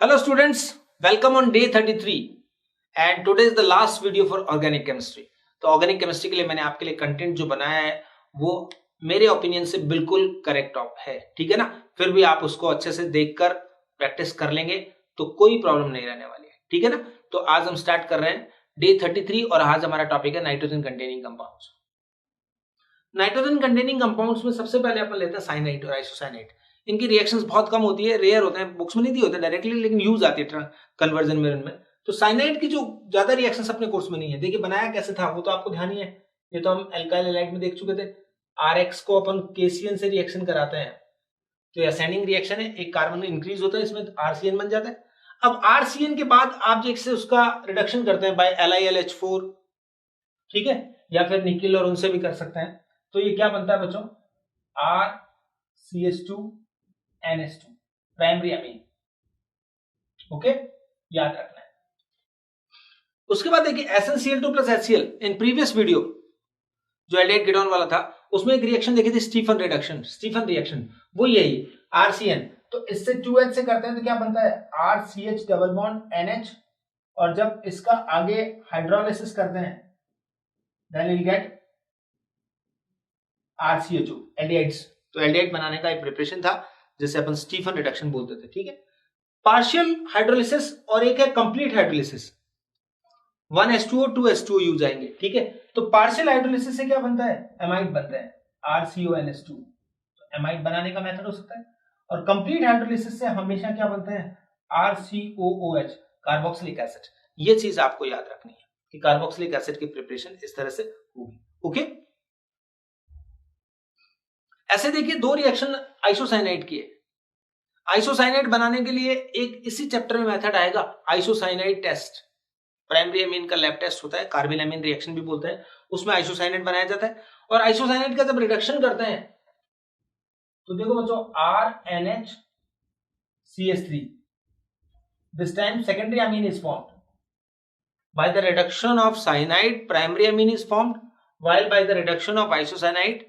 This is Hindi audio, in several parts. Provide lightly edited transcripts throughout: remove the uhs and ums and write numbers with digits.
Hello students, welcome on day 33 and today is the last video for organic chemistry. तो ऑर्गेनिक केमिस्ट्री के लिए मैंने आपके लिए कंटेंट जो बनाया है वो मेरे ओपिनियन से बिल्कुल करेक्ट है, ठीक है ना। फिर भी आप उसको अच्छे से देखकर प्रैक्टिस कर लेंगे तो कोई प्रॉब्लम नहीं रहने वाली है, ठीक है ना। तो आज हम स्टार्ट कर रहे हैं डे 33 और आज हमारा टॉपिक है nitrogen containing compounds. Nitrogen containing compounds में सबसे पहले अपन लेते हैं साइनाइड और आइसोसाइनाइड। इनकी रिएक्शंस बहुत कम होती है, रेयर होते हैं, बुक्स में नहीं दिए होते डायरेक्टली, लेकिन यूज आती है कन्वर्जन में उनमें। तो साइनाइड की जो ज्यादा रिएक्शंस अपने कोर्स में नहीं है। देखिए बनाया कैसे था वो तो आपको ध्यान ही है, ये तो हम एल्काइल हैलाइड में देख चुके थे। RX को अपन KCN से रिएक्शन कराते हैं तो असेंडिंग रिएक्शन है, एक कार्बन इंक्रीज होता है, इसमें RCN बन जाता है। अब RCN के बाद आप जैसे उसका रिडक्शन करते हैं बाय LiLH4, ठीक है, या फिर निकिल और उनसे भी कर सकते हैं। तो ये क्या बनता है बच्चों, RCH2NH2 प्राइमरी अमीन। ओके, याद रखना है। उसके बाद देखिए SnCl2 plus HCl। In previous video जो एल्डिहाइड कीटोन वाला था उसमें एक रिएक्शन देखी थी, स्टीफन रिएक्शन, वो यही RCN। तो इससे 2H से करते हैं तो क्या बनता है, RCH डबल बॉन्ड NH, और जब इसका आगे हाइड्रोलाइसिस करते हैं then will get RCHO aldehydes. तो एल्डिहाइड बनाने का एक प्रिपरेशन था जिसे अपन स्टीफन रिडक्शन बोलते थे, ठीक है। पार्शियल हाइड्रोलिसिस और एक है complete hydrolysis, 1H2O 2H2O use आएंगे, ठीक है। तो पार्शियल हाइड्रोलिसिस से क्या बनता है, एमाइड बनता है, RCONH2। तो एमाइड बनाने का मेथड हो सकता है। और कंप्लीट हाइड्रोलिसिस से हमेशा क्या बनते हैं, RCOOH कार्बोक्सिलिक एसिड। ये चीज आपको याद रखनी है कि कार्बोक्सिलिक एसिड की प्रिपरेशन इस तरह से होगी, ओके। ऐसे देखिए दो रिएक्शन आइसोसाइनाइड की है। आइसोसाइनाइड बनाने के लिए एक इसी चैप्टर में मेथड आएगा, आइसोसाइनाइड टेस्ट। प्राइमरी अमीन का लैब टेस्ट होता है, कार्बिल रिएक्शन भी बोलते हैं, उसमें आइसोसाइनाइड बनाया जाता है। और आइसोसाइनाइड का जब रिडक्शन करते हैं तो देखो बच्चों, RNHCH3, this time secondary amine is formed by the reduction of cyanide, primary amine is formed, while by the reduction of isocyanide,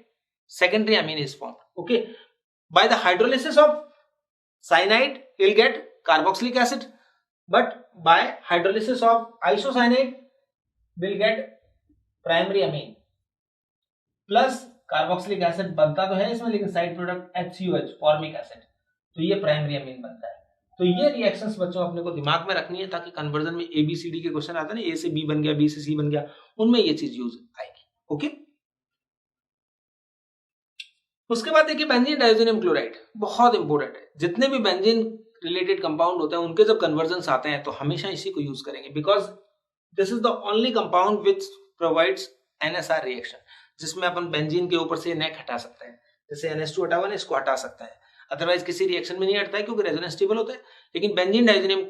secondary amine is formed. Okay, by the hydrolysis of cyanide you'll get carboxylic acid, but by hydrolysis of isocyanide we'll get primary amine plus carboxylic acid। बनता तो है इसमें लेकिन side product HCOH formic acid, तो ये प्राइमरी अमीन बनता है। तो ये रिएक्शंस बच्चों अपने को दिमाग में रखनी है ताकि कन्वर्जन में ABCD के क्वेश्चन आते हैं ना, A से B बन गया, B से C बन गया, उनमें ये चीज यूज आएगी, ओके। उसके बाद देखिए बेंजीन डाइज़ोनियम क्लोराइड बहुत इंपॉर्टेंट है। जितने भी बेंजीन रिलेटेड कंपाउंड होते हैं उनके जब कन्वर्जन आते हैं तो हमेशा इसी को यूज करेंगे, because this is the only compound which provides NSR reaction, जिसमें अपन बेंजीन के ऊपर से नेक हटा सकते हैं। जैसे NH2 हटा हुआ ना, इसको हटा सकते हैं, अदरवाइज किसी रिएक्शन में नहीं हटता है क्योंकि रेजोनेंस स्टेबल होता है। लेकिन बेंजीन डाइज़ोनियम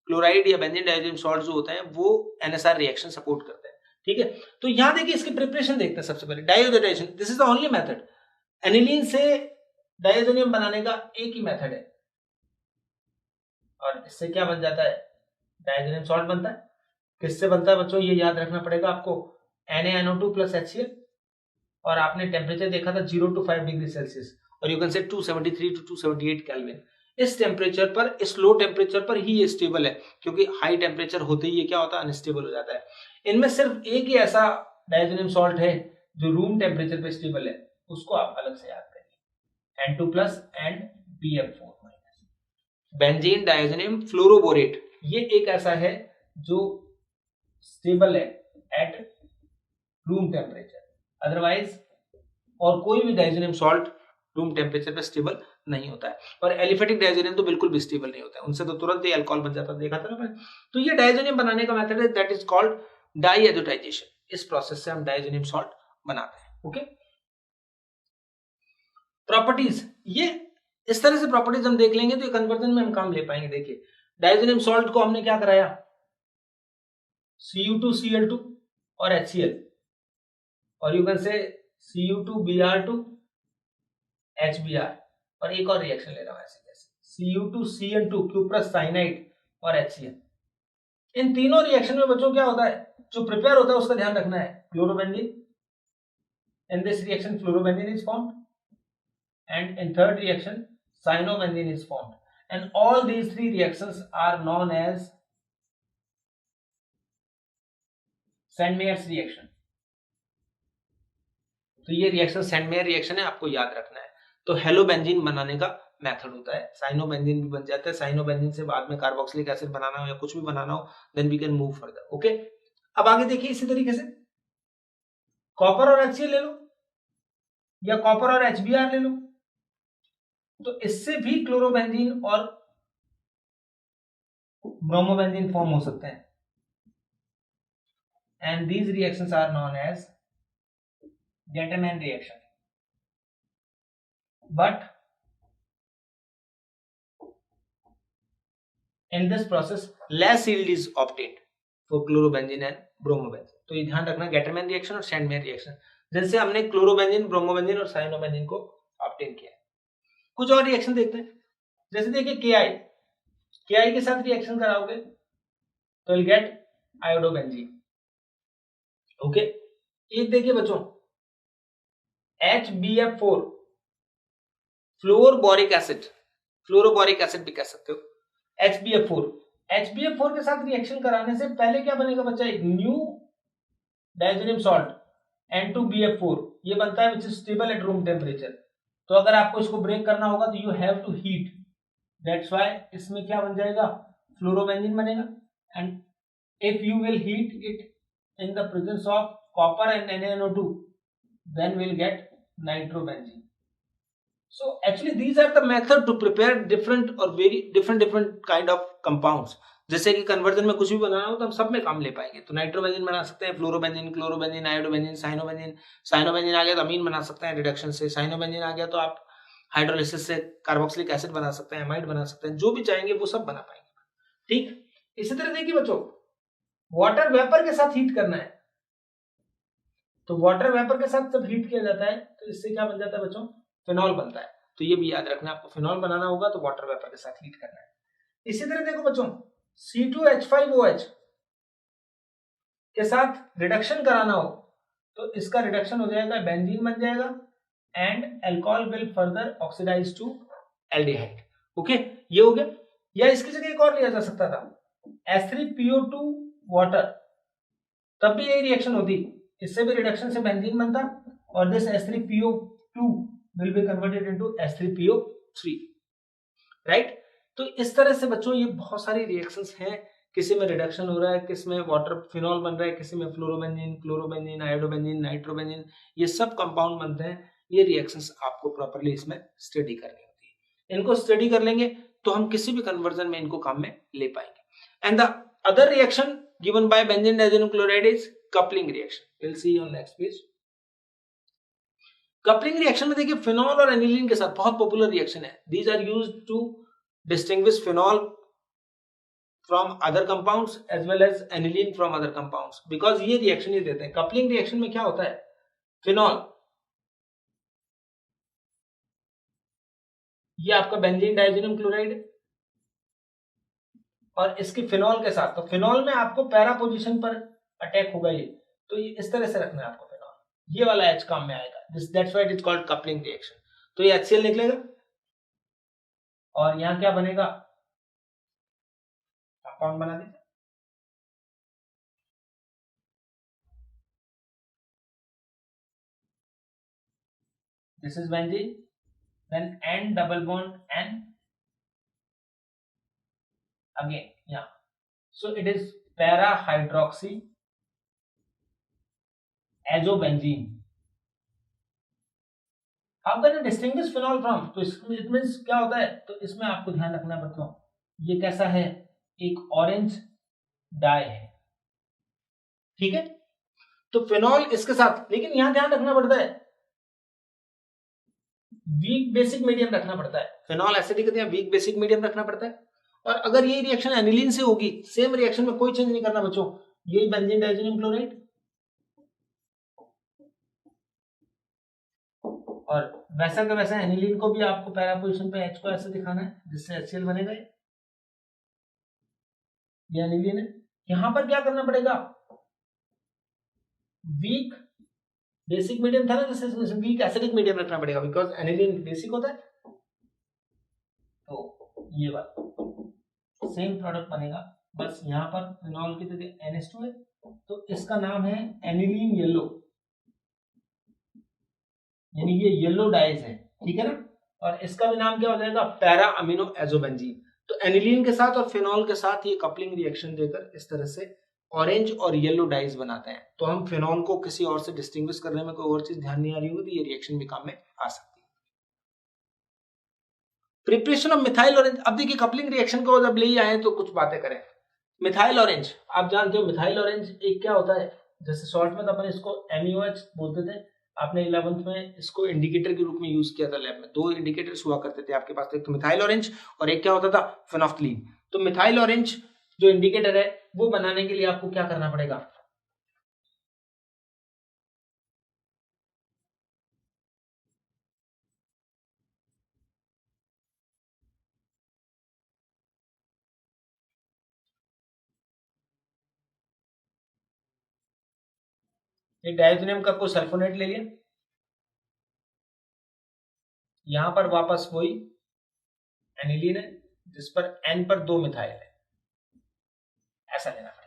क्लोराइड या बेंजीन डाइज़ोनियम सॉल्ट जो होते हैं वो NSR रिएक्शन सपोर्ट करते हैं, ठीक है। तो यहां देखिए इसकी प्रिपरेशन देखते हैं। सबसे पहले diazotisation, this is the only method. Aniline से डाइज़ोनियम बनाने का एक ही मेथड है और इससे क्या बन जाता है, डाइज़ोनियम सॉल्ट बनता है। किससे बनता है बच्चों, ये याद रखना पड़ेगा आपको, NaNO2 प्लस HCl, और आपने टेम्परेचर देखा था 0 to 5 डिग्री सेल्सियस, और you can say 273 to 278 kelvin. इस टेम्परेचर पर, इस लो टेम्परेचर पर ही ये स्टेबल है, क्योंकि हाई टेम्परेचर होते ही ये क्या होता है, अनस्टेबल हो जाता है। इनमें सिर्फ एक ही ऐसा डाइज़ोनियम सॉल्ट है जो रूम टेम्परेचर पे स्टेबल है, उसको आप अलग से याद करिए, N2 plus and BF4 minus. Benzene diazonium fluoroborate ये एक ऐसा है जो स्टेबल है एट रूम टेम्परेचर, अदरवाइज और कोई भी डाइज़ोनियम सॉल्ट रूम टेम्परेचर पे स्टेबल नहीं होता है। और एलिफेटिक डाइज़ोनियम तो बिल्कुल भी स्टेबल नहीं होता है, उनसे तो तुरंत ही अल्कोहल बन जाता है, देखा था ना मैंने। तो ये डाइज़ोनियम बनाने का मेथड है, दैट इज कॉल्ड डाइएजोटाइजेशन। इस प्रोसेस से हम डाइज़ोनियम सॉल्ट बनाते हैं, ओके। प्रॉपर्टीज, ये इस तरह से प्रॉपर्टीज हम देख लेंगे तो ये कन्वर्जन में हम काम ले पाएंगे। देखिए डाइज़ोनियम सॉल्ट को हमने क्या कराया, Cu2Cl2 और HCl, और you can say Cu2Br2 HBr, और एक और रिएक्शन ले रहा हूं ऐसे जैसे Cu2Cl2 क्यूप्रस साइनाइड और HCl। इन तीनों रिएक्शन में बच्चों क्या होता है, जो प्रिपेयर होता है उसका ध्यान रखना है, fluorobenzene. In this reaction fluorobenzene is formed, and in third reaction cyanobenzene is formed, and all these three reactions are known as Sandmeyer's reaction. तो ये रिएक्शन सैंडमेयर रिएक्शन है, आपको याद रखना है। तो हेलोबेंजीन बनाने का मेथड होता है, साइनोबेंजीन भी बन जाता है। साइनोबेंजीन से बाद में कार्बोक्सिलिक एसिड बनाना हो या कुछ भी बनाना हो, then we can move further. Okay, अब आगे देखिए इसी तरीके से कॉपर और HCl ले लो या कॉपर और HBr ले लो, तो इससे भी क्लोरोबेंजीन और ब्रोमोबेंजीन फॉर्म हो सकते हैं, and these reactions are known as Gattermann reaction. But in this process less yield is obtained for chlorobenzene and bromobenzene. तो ये ध्यान रखना, Gattermann reaction और सैंडमेयर रिएक्शन, जैसे हमने क्लोरोबेंजीन, ब्रोमोबेंजीन और साइनोबेंजीन को ऑब्टेन किया। कुछ और रिएक्शन देखते हैं, जैसे देखिए KI के साथ रिएक्शन कराओगे तो विल गेट आयोडोबेंजीन। ओके, एक देखिए बच्चों HBF4 फ्लोरोबोरिक एसिड भी कह सकते हो। HBF4 के साथ रिएक्शन कराने से पहले क्या बनेगा बच्चा, एक न्यू डायजोनियम सॉल्ट N2BF4 ये बनता है, which is stable at room temperature. तो अगर आपको इसको ब्रेक करना होगा तो you have to heat, that's why इसमें क्या बन जाएगा, फ्लोरोबेंजीन बनेगा। And if you will heat it in the presence of copper and NaNO2, then we'll get nitrobenzene. So actually these are the method to prepare different or very different kind of compounds. जैसे कि कन्वर्जन में कुछ भी बनाना हो तो हम सब में काम ले पाएंगे। तो नाइट्रोबेंजीन बना सकते हैं, फ्लोरोबेंजीन, क्लोरोबेंजीन, आयोडोबेंजीन, साइनोबेंजीन आ गया तो अमीन बना सकते हैं रिडक्शन से, साइनोबेंजीन आ गया तो आप हाइड्रोलिसिस से कार्बोक्सिलिक एसिड बना सकते हैं, एमाइड बना सकते हैं, जो भी चाहेंगे वो सब बना पाएंगे। ठीक, इसी तरह देखिए बच्चों वाटर वेपर के साथ हीट करना है, तो वाटर वेपर के साथ जब हीट किया जाता है तो इससे क्या बन जाता है बच्चों, फिनॉल बनता है। तो ये भी याद रखना, आपको फिनॉल बनाना होगा तो वाटर वेपर के साथ हीट करना है। इसी तरह देखो बच्चों C2H5OH के साथ रिडक्शन कराना हो तो इसका रिडक्शन हो जाएगा, बेंजीन बन जाएगा and alcohol will further oxidise to aldehyde. Okay, ये हो गया। या इसकी जगह एक और लिया जा सकता था, H3PO2 वाटर, तब भी यही रिएक्शन होती, इससे भी रिडक्शन से बेंजीन बनता और this H3PO2 will be converted into H3PO3, right. तो इस तरह से बच्चों ये बहुत सारी रिएक्शंस हैं, किसी में रिडक्शन हो रहा है, किसी में वाटर फिनॉल बन रहा है, किसी में फ्लोरोबेंजीन, क्लोरोबेंजीन, आयोडोबेंजीन, नाइट्रोबेंजीन, ये सब कंपाउंड बनते हैं। ये रिएक्शंस आपको प्रॉपर्ली इसमें स्टडी करनी होती है। इनको स्टडी कर लेंगे तो हम किसी भी कन्वर्जन में इनको काम में ले पाएंगे। And the other reaction given by benzene diazoxide chloride is coupling reaction. We'll see on next page. Coupling reaction में देखिए फिनॉल और एनिलीन के साथ बहुत पॉपुलर रिएक्शन है। These are used to distinguish phenol from other compounds as well as aniline from other compounds, because ये रिएक्शन ही देते हैं। कपलिंग रिएक्शन में क्या होता है, फिनॉल ये आपका बेंजीन डायजोनियम क्लोराइड और इसके फिनॉल के साथ, तो फिनॉल में आपको पैरा पोजीशन पर अटैक होगा ये, तो ये इस तरह से रखना है आपको फिनॉल, ये वाला H काम में आएगा, that's why it is called coupling reaction. तो ये HCl निकलेगा और यहां क्या बनेगा, कंपाउंड बना देते, this is benzene, then N double bond N again, yeah, so it is para hydroxy azobenzene. How can you distinguish phenol from, तो it means क्या होता है, तो इसमें आपको ध्यान रखना बच्चों, ये कैसा है, एक ऑरेंज डाई है, ठीक है। तो फिनॉल इसके साथ, लेकिन यहां ध्यान रखना पड़ता है, वीक बेसिक मीडियम रखना पड़ता है, फिनॉल एसिडिक है, वीक बेसिक मीडियम रखना पड़ता है। और अगर ये रिएक्शन एनिलीन से होगी, सेम रिएक्शन में कोई चेंज नहीं करना बच्चों, यही बेंजीन डायजोनियम क्लोराइड और वैसा का वैसा एनिलीन को भी आपको पैरा पोजीशन पे H को ऐसे दिखाना है जिससे HCl बनेगा, ये एनिलीन है। यहां पर क्या करना पड़ेगा, वीक बेसिक मीडियम था ना, जैसे वीक एसिडिक मीडियम रखना पड़ेगा, बिकॉज एनिलीन बेसिक होता है। तो ये वाला सेम प्रोडक्ट बनेगा, बस यहाँ पर फिनॉल की जगह NH2 है, तो इसका नाम है एनिलीन येलो, यानी ये येलो डाइज है, ठीक है ना। और इसका भी नाम क्या हो जाएगा, पैरा अमीनो एजोबेंजीन। तो एनिलीन के साथ और फिनॉल के साथ ये कपलिंग रिएक्शन देकर इस तरह से ऑरेंज और येलो डाइज बनाते हैं। तो हम फिनॉल को किसी और से डिस्टिंग्विश करने में कोई और चीज ध्यान नहीं आ रही होगी तो ये रिएक्शन भी काम में आ सकती है। Preparation of methyl orange. अब देखिए कपलिंग रिएक्शन को जब ले आए तो कुछ बातें करें। मिथाइल ऑरेंज, आप जानते हो मिथाइल ऑरेंज एक क्या होता है, जैसे शॉर्ट में तो अपन इसको MUH बोलते थे, आपने 11th में इसको इंडिकेटर के रूप में यूज किया था लैब में। दो इंडिकेटर्स हुआ करते थे आपके पास, एक तो मिथाइल ऑरेंज और एक क्या होता था, फेनोल्फथलीन। तो मिथाइल ऑरेंज जो इंडिकेटर है वो बनाने के लिए आपको क्या करना पड़ेगा, एक डायथोनियम का कोई सल्फोनेट ले लिया, यहां पर वापस वही एनिलीन है जिस पर N पर 2 मिथाइल है, ऐसा लेना पड़ेगा।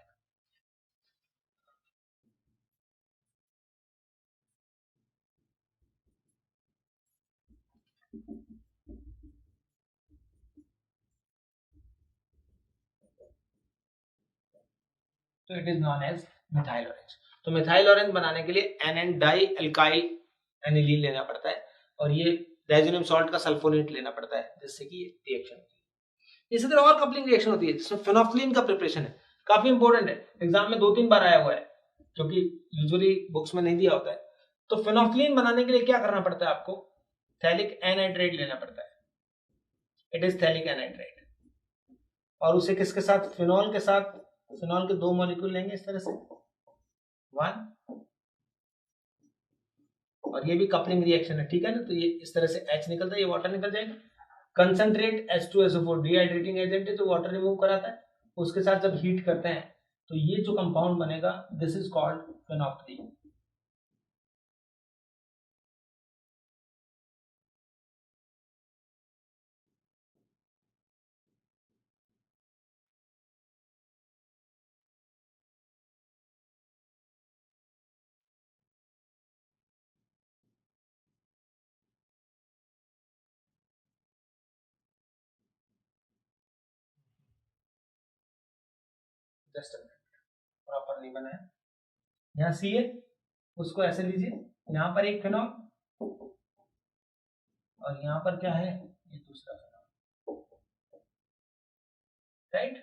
तो it is known as methyl orange. तो मिथाइल ऑरेंज बनाने के लिए NN डाई एल्काइल एनिलीन लेना पड़ता है और ये डायज़ोनियम सॉल्ट का सल्फोनेट लेना पड़ता है जिससे कि ये रिएक्शन होती है। इसी तरह और कपलिंग रिएक्शन होती है जिसमें फेनोल्फथलीन का प्रिपरेशन है, काफी इंपॉर्टेंट है, एग्जाम में 2-3 बार आया हुआ है क्योंकि यूजुअली बुक्स में नहीं दिया होता है। तो फेनोल्फथलीन बनाने के लिए क्या करना पड़ता है आपको, थैलिक एनहाइड्राइड लेना पड़ता है, इट इज थैलिक एनहाइड्राइड। और उसे किसके साथ, फिनॉल के साथ, फिनॉल के 2 मॉलिक्यूल लेंगे इस तरह से 1, और ये भी कपलिंग रिएक्शन है, ठीक है ना। तो ये इस तरह से H निकलता है, ये वाटर निकल जाएगा। कंसंट्रेट H2SO4 डिहाइड्रेटिंग एजेंट है, तो वाटर रिमूव कराता है। उसके साथ जब हीट करते हैं तो ये जो कंपाउंड बनेगा this is called phenolphthalein. Just proper नहीं बना है, यहाँ सी है, उसको ऐसे लीजिए, यहाँ पर एक फिनॉल और यहाँ पर क्या है, ये दूसरा फिनॉल, राइट।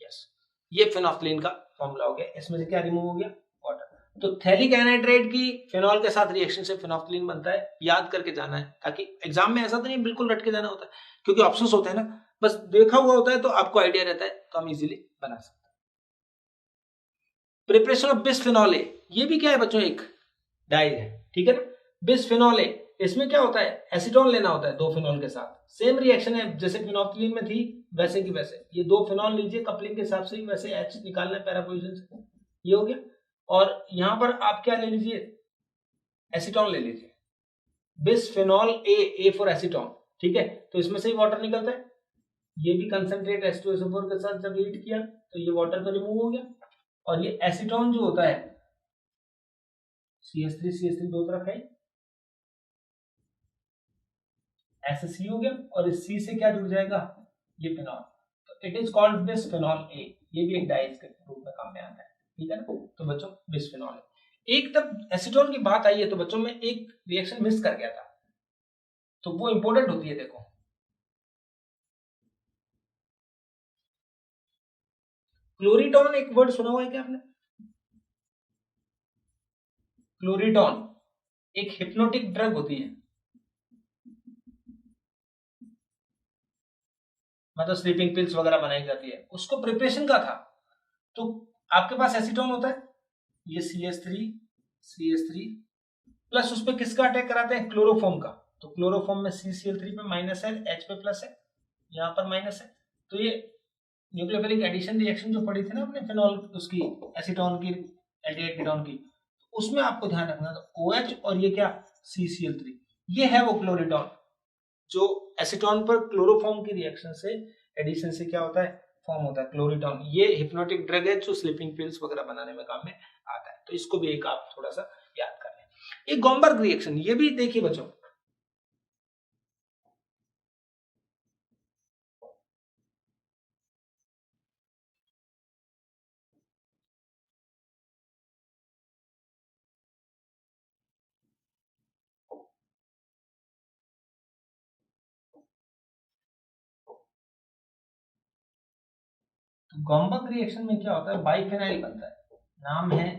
यस, ये फेनोल्फथलीन का फॉर्मूला हो गया, इसमें से क्या रिमूव हो गया, वाटर। तो थैलिक एनहाइड्राइड की फिनॉल के साथ रिएक्शन से फेनोल्फथलीन बनता है, याद करके जाना है ताकि एग्जाम में ऐसा तो नहीं बिल्कुल रट के जाना होता है क्योंकि ऑप्शंस होते हैं ना, बस देखा हुआ होता है तो आपको आइडिया रहता है तो हम इजीली बना सकते हैं। प्रिपरेशन ऑफ बिस्फेनॉल ए, ये भी क्या है बच्चों, एक डाइज है, ठीक है ना। बिस्फेनॉल ए, इसमें क्या होता है, एसीटोन लेना होता है 2 फिनॉल के साथ, सेम रिएक्शन है जैसे फिनोल्फथलीन में थी वैसे की वैसे, ये 2 फिनॉल लीजिए कपलिंग के हिसाब से ही, वैसे H निकालना है पैरा पोजीशन से, ये हो गया। और यहां पर आप क्या ले लीजिए, एसीटोन ले लीजिए, बिस्फेनॉल ए फॉर एसीटोन, ठीक है। तो इसमें से ही वाटर निकलता है, ये भी कंसंट्रेट H2SO4 के साथ जब हीट किया तो ये वाटर तो रिमूव हो गया, और ये एसीटोन जो होता है CH3 दो तरफ है, SC हो गया, और इस C से क्या जुड़ जाएगा, ये फिनॉल, तो it is called bisphenol A, ये भी एक डाइज के रूप में काम में आता है, ठीक है ना। तो बच्चों बिस्फेनॉल ए, एक तब एसीटोन की बात आई है तो बच्चों में एक रिएक्शन मिस कर गया था, तो वो इंपॉर्टेंट होती है, देखो क्लोरीटॉन, एक वर्ड सुना हुआ है क्या आपने, क्लोरीटॉन एक हिप्नोटिक ड्रग होती है, मतलब स्लीपिंग पिल्स वगैरह बनाई जाती है, उसको प्रिपरेशन का था। तो आपके पास एसीटोन होता है, ये CH3 प्लस उस पर किसका अटैक कराते हैं, क्लोरोफॉर्म का, तो क्लोरोफॉर्म में CCl3 पे माइनस है, H पे प्लस है, यहाँ पर माइनस है, तो ये न्यूक्लियोफिलिक एडिशन रिएक्शन जो पड़ी थी ना अपने फिनॉल उसकी एसीटोन की एल्डिहाइड कीटोन की, उसमें आपको ध्यान रखना था OH और ये क्या CCl3, ये है वो क्लोरीटॉन जो एसीटोन पर क्लोरोफॉर्म की रिएक्शन से एडिशन से क्या होता है फॉर्म होता है क्लोरीटॉन। ये हिप्नोटिक ड्रग है जो स्लीपिंग पिल्स वगैरह बनाने में काम में आता है, तो इसको भी एक आप थोड़ा सा याद कर लें। एक गॉम्बर्ग रिएक्शन, ये भी देखिए बच्चों, तो गॉम्बर्ग रिएक्शन में क्या होता है बाइफेनाइल बनता है, नाम है,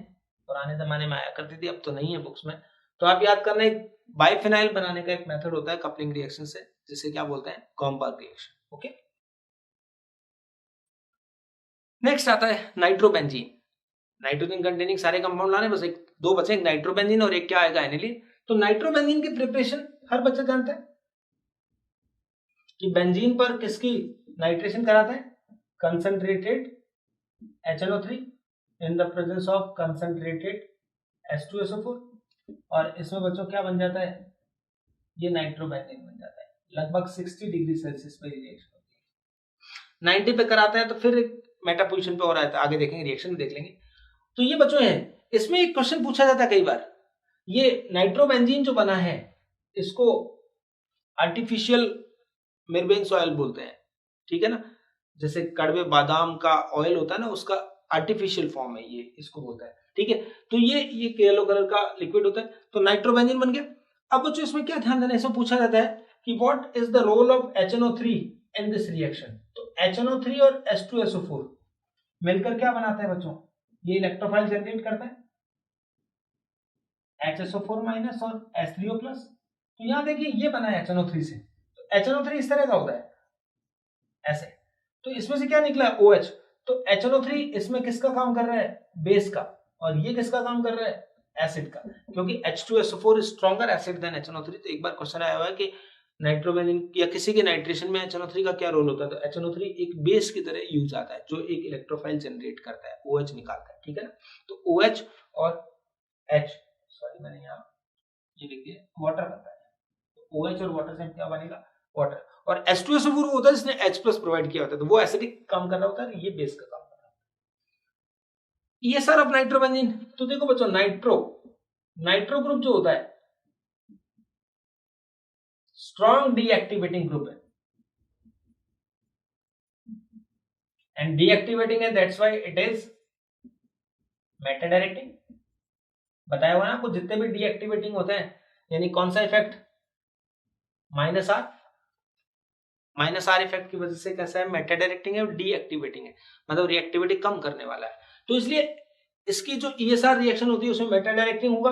पुराने जमाने में आया करती थी, अब तो नहीं है बुक्स में, तो आप याद करना एक बाइफेनाइल बनाने का एक मेथड होता है कपलिंग रिएक्शन से, जिसे क्या बोलते हैं गॉम्बर्ग रिएक्शन। ओके, नेक्स्ट आता है नाइट्रोबेंजीन। नाइट्रोजन कंटेनिंग सारे कंपाउंड लाने, बस एक दो बचे, एक नाइट्रोबेंजीन और एक क्या आएगा एनिलीन। तो नाइट्रोबेंजीन की प्रिपरेशन हर बच्चा जानता है कि बेंजीन पर किसकी नाइट्रेशन कराते हैं, concentrated HNO3 in the presence of concentrated H2SO4, और इसमें बच्चों क्या बन जाता है, ये नाइट्रोबेंजीन बन जाता है। लगभग 60 डिग्री सेल्सियस पर रिएक्शन होती है, 90 पे कराते हैं तो फिर एक मेटा पोजीशन पे हो रहा है, आगे देखेंगे रिएक्शन देख लेंगे। तो ये बच्चों है, इसमें एक क्वेश्चन पूछा जाता है कई बार, ये नाइट्रोबेंजीन जो बना है इसको आर्टिफिशियल मिर्बेन्स ऑयल बोलते हैं, ठीक है ना, जैसे कड़वे बादाम का ऑयल होता है ना, उसका आर्टिफिशियल फॉर्म है ये, इसको बोलता है, ठीक है। तो ये येलो कलर का लिक्विड होता है, तो नाइट्रोबेंजीन बन गया। अब बच्चों इसमें क्या ध्यान देना है, इसमें पूछा जाता है कि what is the role of HNO3 in this reaction. तो HNO3 और H2SO4 मिलकर क्या बनाते हैं बच्चों, ये इलेक्ट्रोफाइल जनरेट करता है, HSO4 माइनस और H3O प्लस। तो यहां देखिए ये बना है HNO3 से, तो HNO3 इस तरह का होता है ऐसे, तो इसमें से क्या निकला OH, तो HNO3 इसमें किसका काम कर रहा है, बेस का, और ये किसका काम कर रहा है, एसिड का, क्योंकि H2SO4 stronger acid then HNO3। तो एक बार क्वेश्चन आया हुआ है कि नाइट्रोबेंजीन या किसी के नाइट्रेशन में HNO3 का क्या रोल होता है, तो HNO3 एक बेस की तरह यूज आता है जो एक इलेक्ट्रोफाइल जनरेट करता है, OH निकालता है, ठीक है ना। तो OH और H, सॉरी मैंने यहाँ ये लिख दिया, वाटर बनता है, तो OH और वाटर से क्या बनेगा, वाटर, और H2SO4 होता है जिसने H प्लस प्रोवाइड किया होता है, तो वो एसिडिक काम कर रहा होता है, ये बेस का काम कर रहा है। ये सर अब नाइट्रोबेंजीन, तो देखो बच्चों नाइट्रो ग्रुप जो होता है स्ट्रॉन्ग डीएक्टिवेटिंग ग्रुप है, एंड डीएक्टिवेटिंग है, that's why it is Meta directing. बताया हुआ ना आपको, जितने भी डीएक्टिवेटिंग होते हैं, यानी कौन सा इफेक्ट, माइनस आर इफेक्ट की वजह से कैसा है, मेटा डायरेक्टिंग है और डीएक्टिवेटिंग है, मतलब रिएक्टिविटी कम करने वाला है। तो इसलिए इसकी जो ESR रिएक्शन होती है उसमें मेटा डायरेक्टिंग होगा,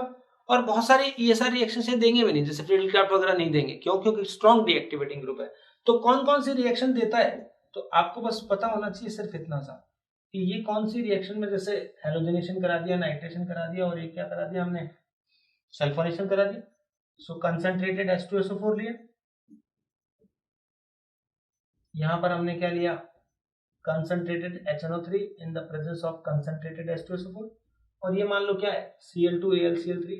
और बहुत सारे ESR रिएक्शन से देंगे भी नहीं, जैसे फ्रीडल-क्राफ्ट वगैरह नहीं देंगे, क्यों, क्योंकि स्ट्रॉन्ग डीएक्टिवेटिंग ग्रुप है। तो कौन कौन सी रिएक्शन देता है, तो आपको बस पता होना चाहिए सिर्फ इतना सा कि ये कौन सी रिएक्शन में, जैसे हेलोजनेशन करा दिया, नाइट्रेशन करा दिया, और एक क्या करा दिया हमने, सल्फोनेशन करा दिया। सो कंसंट्रेटेड H2SO4 लिया, यहां पर हमने क्या लिया, concentrated HNO3 in the presence of concentrated H2SO4, और ये मान लो क्या है, Cl2AlCl3।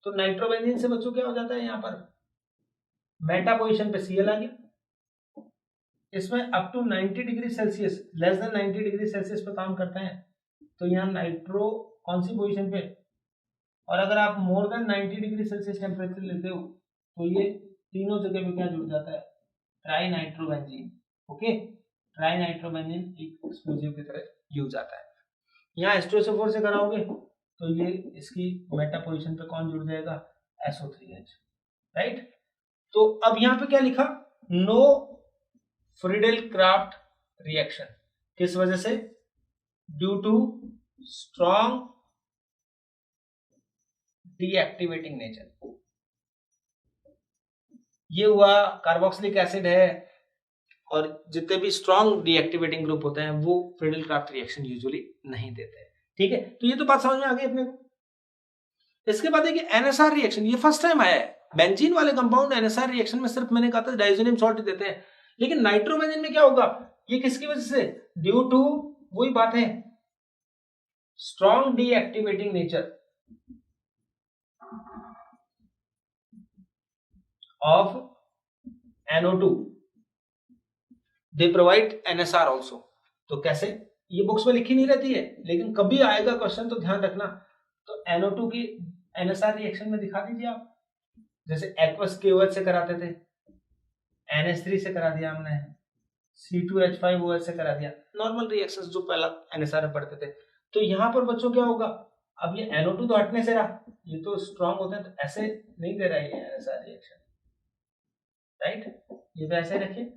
तो नाइट्रोबेंजीन से बच्चों क्या हो जाता है, यहाँ पर मेटा पोजीशन पे Cl आ गया, इसमें up to 90 degree Celsius, less than 90 degree Celsius पे काम करते हैं, तो यहाँ नाइट्रो कौन सी पोजीशन पे, और अगर आप more than 90 degree Celsius temperature लेते हो तो ये तीनों जगह पे क्या जुड़ जाता है, try nitrobenzene. Okay, try nitrobenzene एक एक्सप्लोजिव की तरह यूज आता है। यहाँ H2SO4 से कराओगे तो ये इसकी मेटा पोजीशन पे कौन जुड़ जाएगा, SO3H, राइट। तो अब यहाँ पे क्या लिखा, नो फ्रीडल-क्राफ्ट रिएक्शन, किस वजह से, due to strong deactivating nature. ये हुआ कार्बोक्सिलिक एसिड है, और जितने भी स्ट्रॉन्ग डीएक्टिवेटिंग ग्रुप होते हैं वो फ्रीडल-क्राफ्ट रिएक्शन यूजुअली नहीं देते हैं, ठीक है। तो ये तो बात समझ में आ गई अपने को। इसके बाद है NSR रिएक्शन, ये फर्स्ट टाइम आया है, बेंजीन वाले कंपाउंड NSR रिएक्शन में सिर्फ मैंने कहा था डाइज़ोनियम सॉल्ट देते हैं, लेकिन नाइट्रोबेंजीन में क्या होगा, ये किसकी वजह से? ड्यू टू, वही बात है, strong deactivating nature of NO2, they provide NSR also. तो कैसे? ये बुक्स में लिखी नहीं रहती है, लेकिन कभी आएगा क्वेश्चन तो ध्यान रखना। तो NO2 की NSR रिएक्शन में दिखा दीजिए आप, जैसे एक्वस KOH से कराते थे, NH3 से करा दिया हमने, C2H5OH से करा दिया, नॉर्मल रिएक्शंस जो पहला NSR में पढ़ते थे। तो यहाँ पर बच्चों क्या होगा, अब ये NO2 तो हटने से रहा, ये तो स्ट्रॉन्ग होते हैं, तो ऐसे नहीं दे रहा है ये NSR रिएक्शन, राइट? ये तो ऐसे रखिए।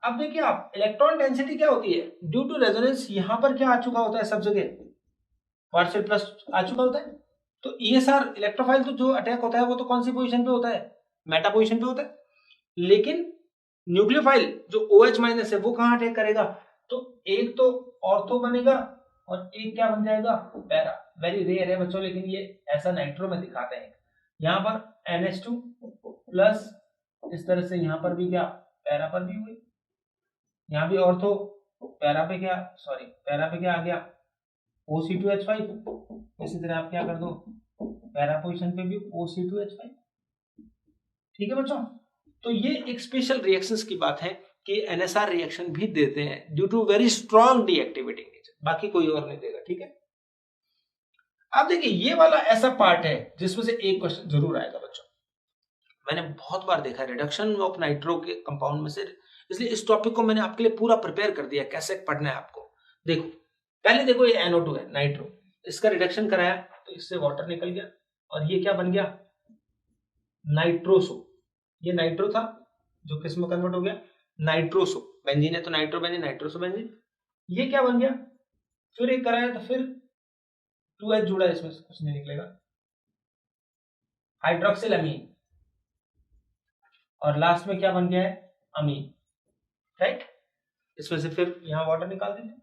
अब देखिए आप, इलेक्ट्रॉन डेंसिटी क्या होती है? ड्यू टू रेजोनेंस यहाँ पर क्या आ चुका होता है, सब जगह पार्शियल प्लस आ चुका होता है। तो ESR इलेक्ट्रोफाइल तो जो अटैक होता है वो तो कौन सी पोजीशन पे होता है? मेटा पोजीशन पे होता है। लेकिन न्यूक्लियोफाइल जो OH माइनस है वो कहां अटैक करेगा? तो एक तो ऑर्थो बनेगा और एक क्या बन जाएगा? पैरा। वेरी रेयर है बच्चों, लेकिन ये ऐसा नाइट्रो में दिखाते हैं। यहाँ पर NH2 प्लस, इस तरह से यहाँ पर भी क्या, पैरा पर भी हुई, यहाँ भी ऑर्थो, पैरा पे क्या, सॉरी पैरा पे क्या आ गया? OC2H5। इसी तरह आप क्या कर दो, पैरा पोजीशन पे भी OC2H5। ठीक है बच्चों, तो ये एक स्पेशल रिएक्शंस की बात है कि NSR रिएक्शन भी देते हैं due to very strong deactivating nature, बाकी कोई और नहीं देगा। ठीक है, अब देखिए ये वाला ऐसा पार्ट है जिसमें से एक क्वेश्चन जरूर आएगा बच्चों। मैंने बहुत बार देखा है रिडक्शन ऑफ नाइट्रो के कंपाउंड में से, इसलिए इस टॉपिक को मैंने आपके लिए पूरा प्रिपेयर कर दिया, कैसे पढ़ना है आपको। देखो पहले देखो, ये NO2 है, नाइट्रो, इसका रिडक्शन कराया तो इससे वाटर निकल गया और ये क्या बन गया? नाइट्रोसो। ये नाइट्रो था जो किस में कन्वर्ट हो गया? नाइट्रोसो। बेंजीन है तो नाइट्रो बेंजीन, नाइट्रोसो बेंजीन। ये क्या बन गया? फिर एक कराया तो फिर 2H जुड़ा, इसमें कुछ नहीं निकलेगा, हाइड्रोक्सिल अमीन, और लास्ट में क्या बन गया है? अमीन, राइट? इसमें से फिर यहां वाटर निकाल दीजिए।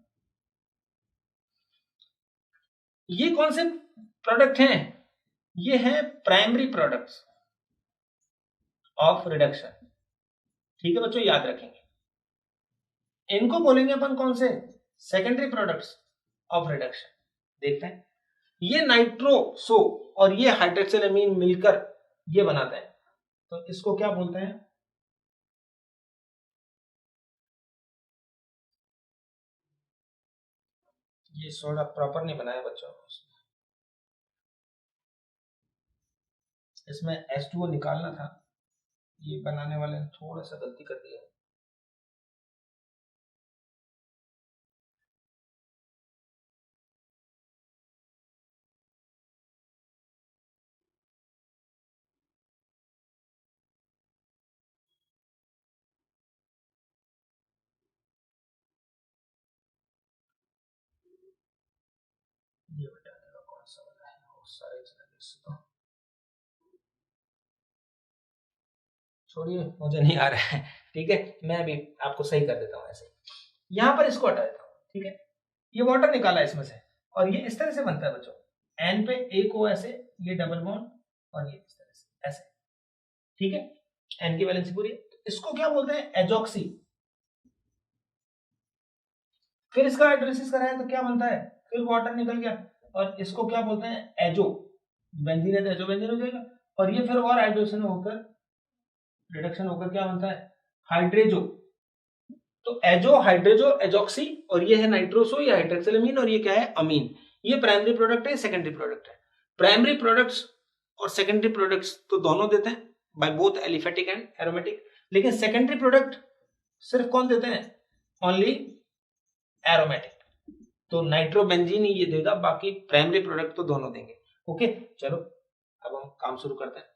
ये कौन से प्रोडक्ट हैं? ये हैं प्राइमरी प्रोडक्ट्स ऑफ रिडक्शन। ठीक है बच्चों, याद रखेंगे। इनको बोलेंगे अपन कौन से? Secondary products of reduction. देखते हैं, ये नाइट्रोसो और ये हाइड्रोक्सिल अमीन मिलकर ये बनाते हैं, तो इसको क्या बोलते हैं? ये सोडा प्रॉपर नहीं बनाया बच्चों, इसमें H2O निकालना था, ये बनाने वाले ने थोड़ा सा गलती कर दिया। ये बताने का कौन सा वाला है? बहुत सारे तो छोड़िए, मुझे नहीं आ रहा है। ठीक है, मैं अभी आपको सही कर देता हूँ। ऐसे यहाँ पर इसको हटा देता हूँ। ठीक है, ये वाटर निकाला इसमें से, और ये इस तरह से बनता है बच्चों, N पे एक O ऐसे, ये डबल बॉन्ड, और ये इस तरह से ऐसे। ठीक है, N की वैलेंसी पूरी। तो इसको क्या बोलते हैं? एजॉक्सी। फिर इसका हाइड्रोलिसिस कराया तो क्या बनता है? फिर वाटर निकल गया, और इसको क्या बोलते हैं? एजो। बेंजीन है तो एजो बेंजीन हो जाएगा, और ये फिर और हाइड्रोजन होकर, रिडक्शन होकर क्या बनता है? हाइड्रेजो। तो एजो, हाइड्रेजो, एजॉक्सी, और ये है नाइट्रोसो या हाइड्रोक्सिल अमीन, और ये क्या है? अमीन। ये प्राइमरी प्रोडक्ट है, सेकेंडरी प्रोडक्ट है। प्राइमरी प्रोडक्ट्स और सेकेंडरी प्रोडक्ट्स तो दोनों देते हैं by both aliphatic and aromatic, लेकिन सेकेंडरी प्रोडक्ट सिर्फ कौन देते हैं? Only aromatic. तो नाइट्रोबेंजीन ही ये देगा, बाकी प्राइमरी प्रोडक्ट तो दोनों देंगे। ओके, चलो अब हम काम शुरू करते हैं।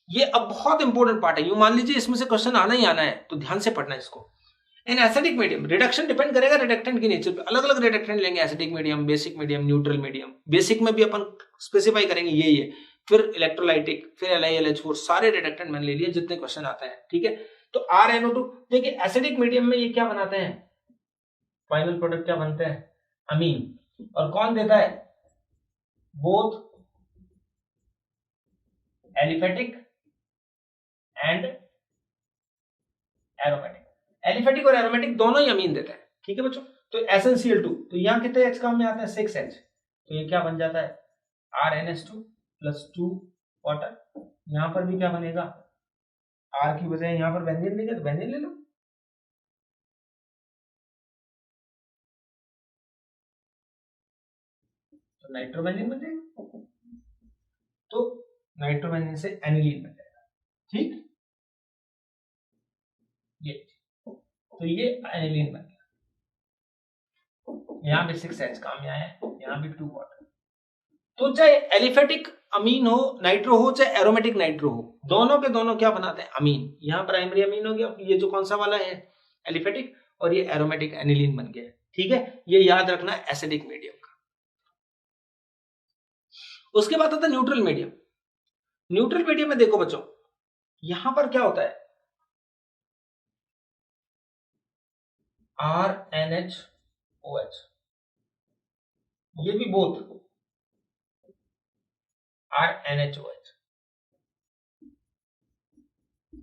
ये अब बहुत इंपॉर्टेंट पार्ट है, यूं मान लीजिए इसमें से क्वेश्चन आना ही आना है, तो ध्यान से पढ़ना है इसको। In acidic medium reduction depend करेगा रिडक्टेंट की नेचर पे। अलग अलग रिडक्टेंट लेंगे, acidic medium, basic medium, neutral medium. Basic में भी अपन स्पेसिफाई करेंगे ये, फिर इलेक्ट्रोलाइटिक, फिर LiLH4, सारे रिडक्टेंट मैंने ले लिए जितने क्वेश्चन आते हैं। ठीक है, तो RNO2। देखिए एसिडिक मीडियम में ये क्या बनाते हैं? फाइनल प्रोडक्ट क्या बनते हैं? अमीन। और कौन देता है? Both aliphatic and aromatic. Aliphatic और एरोमेटिक दोनों ही अमीन देते हैं, ठीक है बच्चों। तो SnCl2, तो यहाँ कितने H काम में आते हैं, 6H, तो ये क्या बन जाता है, RnH2 प्लस 2 वाटर। यहाँ पर भी क्या बनेगा, R की बजाय यहाँ पर बेंजीन लेंगे तो बेंजीन ले लो, तो नाइट्रोबेंजीन बन जाएगा, तो नाइट्रोबेंजीन से एनिलीन बन जाएगा, ठीक, ये तो ये एनिलीन बन गया। यहाँ भी 6H काम में आया है, यहाँ भी 2 वाटर। तो चाहे एलिफेटिक अमीन हो नाइट्रो हो, चाहे एरोमेटिक नाइट्रो हो, दोनों के दोनों क्या बनाते हैं, अमीन। यहाँ प्राइमरी अमीन हो गया, ये जो कौन सा वाला है एलिफेटिक, और ये एरोमेटिक एनिलीन बन गया, ठीक है। ये याद रखना है एसिडिक मीडियम का। उसके बाद आता है न्यूट्रल मीडियम। न्यूट्रल मीडियम में देखो बच्चों, यहां पर क्या होता है, RnHOH, ये भी बोथ RnHOH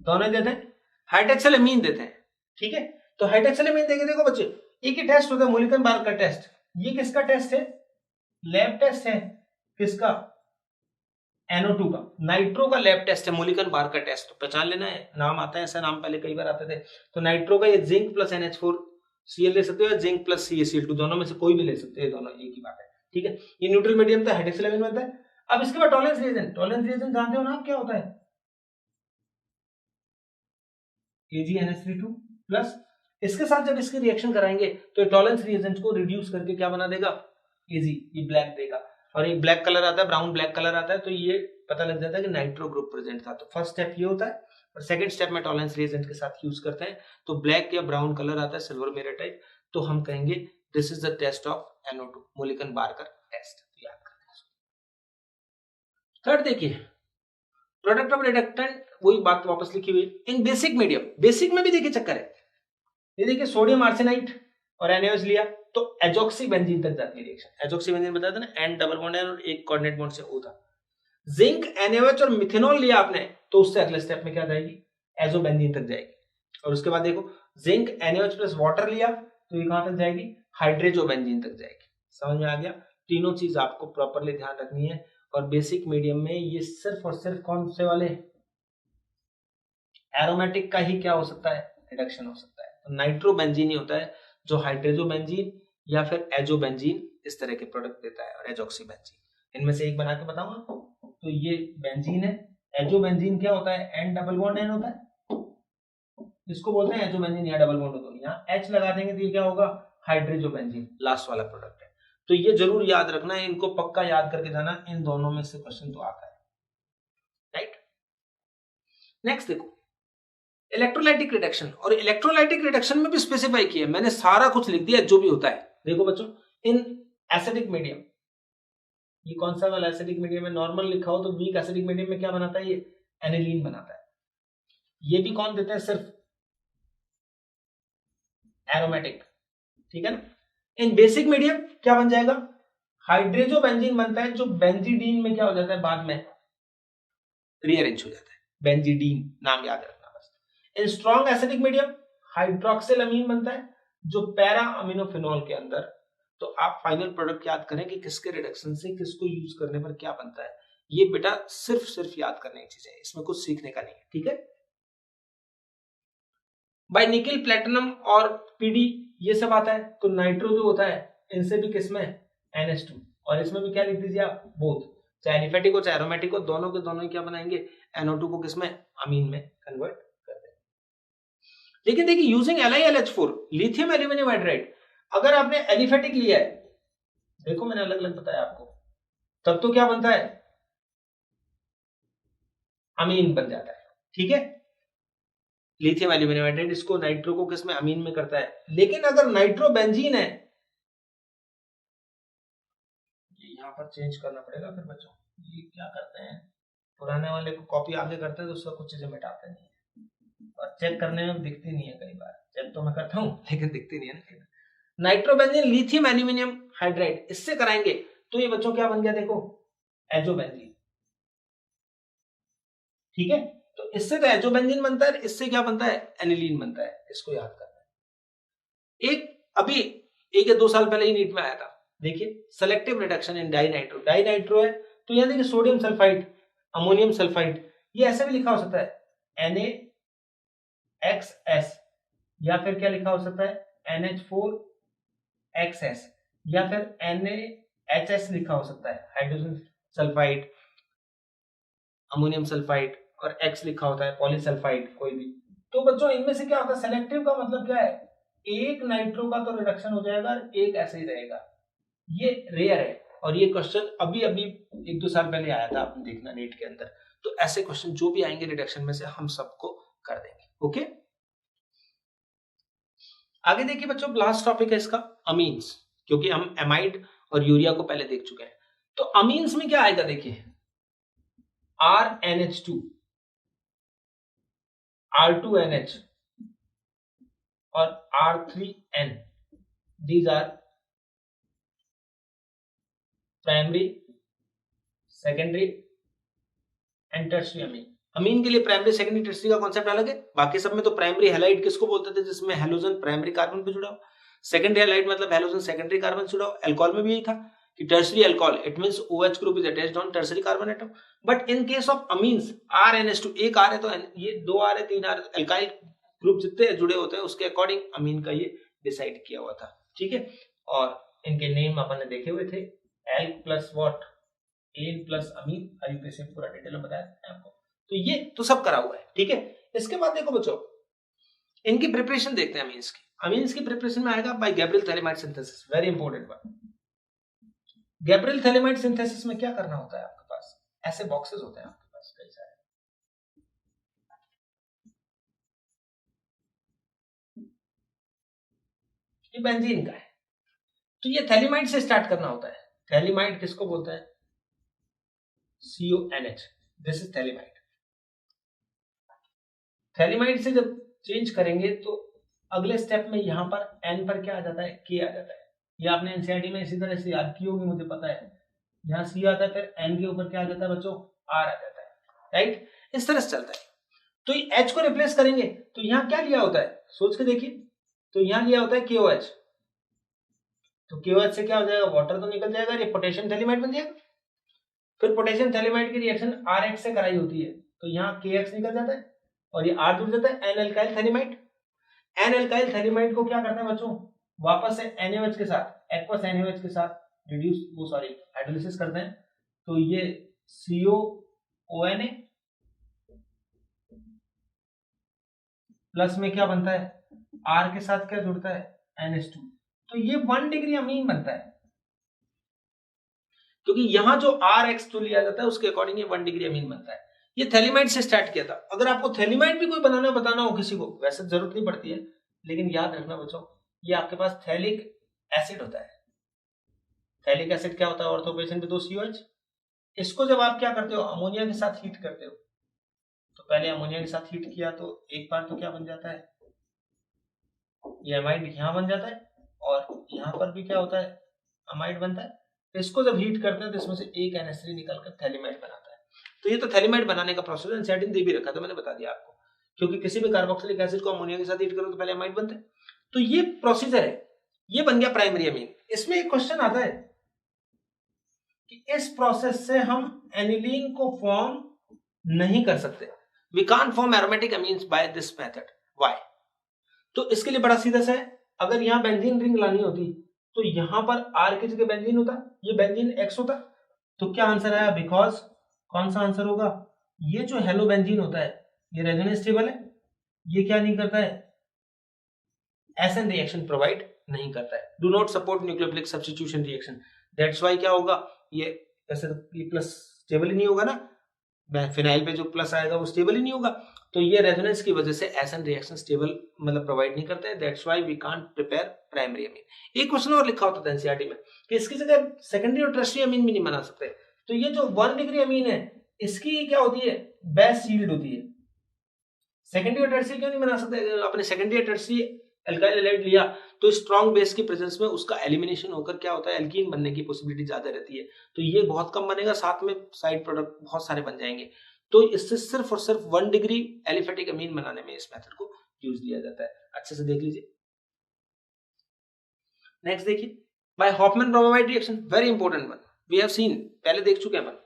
दोनों देते हैं, हाइड्रोक्सिल अमीन देते हैं, ठीक है। तो हाइड्रोक्सिल अमीन देंगे, देखो बच्चे एक ही टेस्ट होता है मोलिकन बार का टेस्ट। ये किसका टेस्ट है, लैब टेस्ट है, किसका, NO2 का, नाइट्रो का लैब टेस्ट है, मोलिकन बार का टेस्ट। तो पहचान लेना है, नाम आता है, ऐसा नाम पहले कई बार आते थे। तो नाइट्रो का ये जिंक प्लस NH4Cl ले सकते हो, या जिंक प्लस CaCl2, दोनों में से कोई भी ले सकते हैं, दोनों एक ही बात है, ठीक है। ये न्यूट्रल मीडियम था, हाइड्रोक्सिल अमीन बनता है। अब इसके बाद टॉलरेंस रिएजेंट, टॉलरेंस रिएजेंट जानते हो ना आप क्या होता है, AgNH3 प्लस, इसके साथ जब इसकी रिएक्शन कराएंगे तो टॉलरेंस रिएजेंट को रिड्यूस करके क्या बना देगा, Ag, ये ब्लैक देगा, और एक ब्लैक कलर आता है, ब्राउन ब्लैक कलर आता है, तो ये पता लग जाता है कि नाइट्रो ग्रुप प्रेजेंट था। तो फर्स्ट स्टेप ये होता है, और सेकंड स्टेप में टॉलरेंस रिएजेंट के साथ यूज करते हैं, तो ब्लैक या ब्राउन कलर आता है, सिल्वर मिरर टाइप, तो हम कहेंगे this is the test of NO2, Mulliken Barker test, याद करते हैं। थर्ड देखिए, प्रोडक्ट ऑफ रिडक्टेंट, वही बात वापस लिखी हुई इन बेसिक मीडियम। बेसिक में भी देखिए चक्कर है, ये देखिए सोडियम आर्सेनाइट और NaOH लिया तो एजॉक्सी बेंजीन तक जाती है रिएक्शन। एजॉक्सी बेंजीन बताया था ना, N डबल बॉन्ड है और एक कोऑर्डिनेट बॉन्ड से O था। जिंक NaOH और मिथेनॉल लिया आपने तो उससे अगले स्टेप में क्या जाएगी, एजोबेंजीन तक जाएगी। और उसके बाद देखो जिंक NaOH प्लस वाटर लिया तो ये कहां तक जाएगी, हाइड्रोजोबेंजीन तक जाएगी। समझ में आ गया, तीनों चीज आपको प्रॉपरली ध्यान रखनी है। और बेसिक मीडियम में ये सिर्फ और सिर्फ कौन से वाले, एरोमेटिक का ही क्या हो सकता है, रिडक्शन हो सकता है। तो नाइट्रोबेंजीन ही होता है जो हाइड्रोजोबेंजीन या फिर एजोबेंजीन इस तरह के प्रोडक्ट देता है, और एजॉक्सीबेंजीन, इनमें से एक बना के बताऊंगा आपको। तो ये बेंजीन है, एजोबेंजीन क्या होता है, N डबल बॉन्ड N होता है, इसको बोलते हैं एजोबेंजीन या डबल बॉन्ड होता है। यहाँ H लगा देंगे तो ये क्या होगा, हाइड्रोजोबेंजीन, लास्ट वाला प्रोडक्ट है। तो ये जरूर याद रखना है, इनको पक्का याद करके जाना, इन दोनों में से क्वेश्चन तो आता है, राइट। नेक्स्ट देखो इलेक्ट्रोलाइटिक रिडक्शन, और इलेक्ट्रोलाइटिक रिडक्शन में भी स्पेसिफाई किया, मैंने सारा कुछ लिख दिया जो भी होता है। देखो बच्चों इन एसिडिक मीडियम, ये कौन सा वाला एसिडिक मीडियम में नॉर्मल लिखा हो तो वीक एसिडिक मीडियम में क्या बनाता है, ये एनिलीन बनाता है। ये भी कौन देते हैं, सिर्फ एरोमेटिक, ठीक है ना। इन बेसिक मीडियम क्या बन जाएगा, हाइड्रोजोबेंजीन बनता है, जो बेंजीडीन में क्या हो जाता है, बाद में रीअरेंज हो जाता है, बेंजीडीन नाम याद रखना बस। In strong acidic medium hydroxyl amine बनता है, जो पैरा अमीनोफिनॉल के अंदर। तो आप फाइनल प्रोडक्ट याद करें कि किसके रिडक्शन से किसको यूज करने पर क्या बनता है। ये बेटा सिर्फ याद करने की चीजें है, इसमें कुछ सीखने का नहीं है, ठीक है। बाय निकल प्लेटिनम और पीडी ये सब आता है। तो नाइट्रो जो होता है इनसे भी किसमें, NH2, और इसमें भी क्या लिख दीजिए आप, बोथ, चाहे एलिफेटिक हो चाहे एरोमेटिक हो, दोनों के दोनों क्या बनाएंगे, NO2 को किसमें, अमीन में कन्वर्ट कर देंगे। लेकिन देखिए using LiLH4 lithium aluminium hydride, अगर आपने एलिफेटिक लिया है, देखो मैंने अलग अलग बताया आपको, तब तो क्या बनता है, अमीन बन जाता है, ठीक है। लिथियम एल्यूमिनियम हाइड्राइड इसको नाइट्रो को किसमें, अमीन में करता है। लेकिन अगर नाइट्रो बेंजीन है, यहाँ पर चेंज करना पड़ेगा फिर बच्चों। ये क्या करते हैं, पुराने वाले को कॉपी आगे करते हैं तो उसका कुछ चीजें मिटाते नहीं है, और चेक करने में दिखती नहीं है, कई बार चेक तो मैं करता हूँ लेकिन दिखती नहीं है। नाइट्रोबेंजीन लिथियम एल्यूमिनियम हाइड्राइड इससे कराएंगे तो ये बच्चों क्या बन गया, देखो एजोबेंजीन, ठीक है। तो इससे तो एजोबेंजीन बनता है, इससे क्या बनता है, एनिलीन बनता है, इसको याद करना है। एक अभी 1 या 2 साल पहले ही नीट में आया था, देखिए selective reduction in dinitro, dinitro है तो यहाँ देखिए सोडियम सल्फाइड, अमोनियम सल्फाइड, ये ऐसे भी लिखा हो सकता है NaXS, या फिर क्या लिखा हो सकता है NH4XS, या फिर NaHS लिखा हो सकता है, हाइड्रोजन सल्फाइड, अमोनियम सल्फाइड, और X लिखा होता है पॉलीसल्फाइड कोई भी। तो बच्चों इनमें से क्या होता है, सेलेक्टिव का मतलब क्या है, एक नाइट्रो का तो रिडक्शन हो जाएगा, एक ऐसे ही रहेगा, ये रेयर है। और ये क्वेश्चन अभी अभी 1-2 साल पहले आया था, आपने देखना नीट के अंदर। तो ऐसे क्वेश्चन जो भी आएंगे रिडक्शन में से हम सबको कर देंगे। ओके, आगे देखिए बच्चों, लास्ट टॉपिक है इसका अमीन्स, क्योंकि हम एमाइड और यूरिया को पहले देख चुके हैं। तो अमीन्स में क्या आएगा, देखिए RNH2, R2NH और R3N, these are primary, secondary and tertiary amine. Amine के लिए प्राइमरी, सेकेंडरी, टर्शियरी का कॉन्सेप्ट अलग है। बाकी सब में तो प्राइमरी हैलाइड किसको बोलते थे, जिसमें हेलोजन प्राइमरी कार्बन पे जुड़ा हो। सेकेंडरी हैलाइड मतलब हेलोजन सेकेंडरी कार्बन से जुड़ा हो। अल्कोहल में भी यही था कि tertiary alcohol, it means OH group is attached on tertiary carbon atom. But in case of amines RNH2, एक R है तो ये 2 R है, 3 R, अल्काइल ग्रुप जितने जुड़े होते हैं उसके अकॉर्डिंग अमीन का ये डिसाइड किया हुआ था। ठीक है, और इनके नेम अपन ने देखे हुए थे, alk plus what, N plus amine, अभी से पूरा डिटेल में बताया आपको। तो ये तो सब करा हुआ है। ठीक है, इसके बाद देखो बच्चों, इनकी प्रिपरेशन देखते हैं अमीन्स की। अमीन्स की प्रिपरेशन में आएगा by Gabriel phthalimide synthesis, very important one. Gabriel phthalimide synthesis में क्या करना होता है, आपके पास ऐसे बॉक्सेस होते हैं आपके पास कई सारे, ये बेंजीन का है। तो ये थैलेमाइड से स्टार्ट करना होता है। थैलेमाइड किसको बोलते हैं, CONH, this is phthalimide. Phthalimide से जब चेंज करेंगे तो अगले स्टेप में यहां पर N पर क्या आ जाता है, K आ जाता है। ये आपने एनसीईआरटी में इसी तरह से याद की होगी, मुझे पता है। यहाँ C आता है, फिर N के ऊपर क्या आ जाता है बच्चों, R आ जाता है, राइट। इस तरह से चलता है। तो H को रिप्लेस करेंगे तो यहाँ क्या लिया होता है, सोच के देखिए, तो यहाँ लिया होता है KOH। तो KOH से क्या हो जाएगा, वाटर तो निकल जाएगा, ये पोटेशियम थैलेमाइड बन जाएगा। फिर पोटेशियम थैलेमाइड की रिएक्शन RH से कराई होती है, तो यहाँ KX निकल जाता है और ये R जुड़ जाता है, N alkyl phthalimide. N alkyl phthalimide को क्या करते हैं बच्चों, वापस से NaOH के साथ, एक्वस NaOH के साथ हाइड्रोलिसिस करते हैं। तो ये COONA प्लस में क्या बनता है, R के साथ क्या जुड़ता है, NH2। तो ये 1 डिग्री अमीन बनता है, क्योंकि यहां जो RX जो लिया जाता है उसके अकॉर्डिंग ये 1 डिग्री अमीन बनता है। ये थैलेमाइड से स्टार्ट किया था। अगर आपको थैलेमाइड भी कोई बनाना बताना हो किसी को, वैसे जरूरत नहीं पड़ती है, लेकिन याद रखना बच्चों, ये आपके पास थैलिक एसिड होता है। थैलिक एसिड क्या होता है, ऑर्थोपेशन पे 2 COH। इसको जब आप क्या करते हो, अमोनिया के साथ हीट करते हो, तो पहले अमोनिया के साथ हीट किया तो एक बार तो क्या बन जाता है, ये अमाइड यहां बन जाता है, और यहां पर भी क्या होता है, अमाइड बनता है। इसको जब हीट करते हैं तो इसमें से एक NH3 निकलकर थैलेमाइड बनाता है। तो ये तो थैलेमाइड बनाने का प्रोसेस एनसीईआरटी दे भी रखा था, मैंने बता दिया आपको, क्योंकि किसी भी कार्बोक्सिलिक एसिड को अमोनिया के साथ हीट करो तो पहले अमाइड बनता है। तो ये प्रोसीजर है, ये बन गया प्राइमरी अमीन। इसमें एक क्वेश्चन आता है कि इस प्रोसेस से हम एनिलीन को फॉर्म नहीं कर सकते, we can't form aromatic amines by this method, why. तो इसके लिए बड़ा सीधा सा है, अगर यहां बेंजीन रिंग लानी होती तो यहां पर R की जगह बेंजीन होता, ये बेंजीन X होता। तो क्या आंसर आया, बिकॉज कौन सा आंसर होगा, ये जो हेलो बेंजीन होता है ये रेजोनेंस स्टेबल है, ये क्या नहीं करता है, एसएन रिएक्शन प्रोवाइड नहीं करता है, do not support nucleophilic substitution reaction. That's why क्या होगा, ये ऐसे ये प्लस स्टेबल ही नहीं होगा ना, फिनाइल पे जो प्लस आएगा वो स्टेबल ही नहीं होगा। तो ये रेजोनेंस की वजह से एसएन रिएक्शन स्टेबल मतलब प्रोवाइड नहीं करते हैं, that's why we can't prepare primary amine. एक क्वेश्चन और लिखा होता था एनसीईआरटी में कि इसकी जगह सेकेंडरी और टर्शियरी अमीन भी नहीं बना सकते। तो ये जो 1 डिग्री अमीन है इसकी क्या होती है, बेस यील्ड होती है। सेकेंडरी और टर्शियरी क्यों नहीं बना सकते, अपने सेकेंडरी और टर्शियरी एल्काइल हैलाइड लिया तो स्ट्रॉन्ग बेस की प्रेजेंस में उसका एलिमिनेशन होकर क्या होता है, एल्कीन बनने की पॉसिबिलिटी ज्यादा रहती है। तो ये बहुत कम बनेगा, साथ में साइड प्रोडक्ट बहुत सारे बन जाएंगे। तो इससे सिर्फ और सिर्फ 1 डिग्री एलिफेटिक अमीन बनाने में इस मेथड को यूज लिया जाता है। अच्छे से देख लीजिए, नेक्स्ट देखिए, by Hofmann bromide reaction, very important one, we have seen, पहले देख चुके हैं अपन।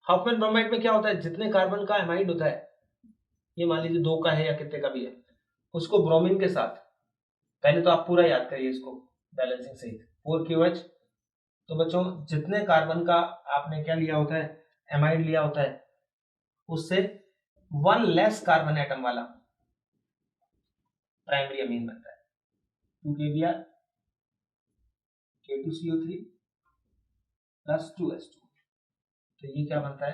हॉफमैन ब्रोमाइड में क्या होता है, जितने कार्बन का एमाइड होता है, ये मान लीजिए 2 का है या कितने का भी है, उसको ब्रोमीन के साथ, पहले तो आप पूरा याद करिए इसको बैलेंसिंग सहित, 4QH। तो बच्चों जितने कार्बन का आपने क्या लिया होता है, एमाइड लिया होता है, उससे 1 लेस कार्बन एटम वाला प्राइमरी अमीन बनता है, 2KBr K2CO3 प्लस 2H2। तो ये क्या बनता है,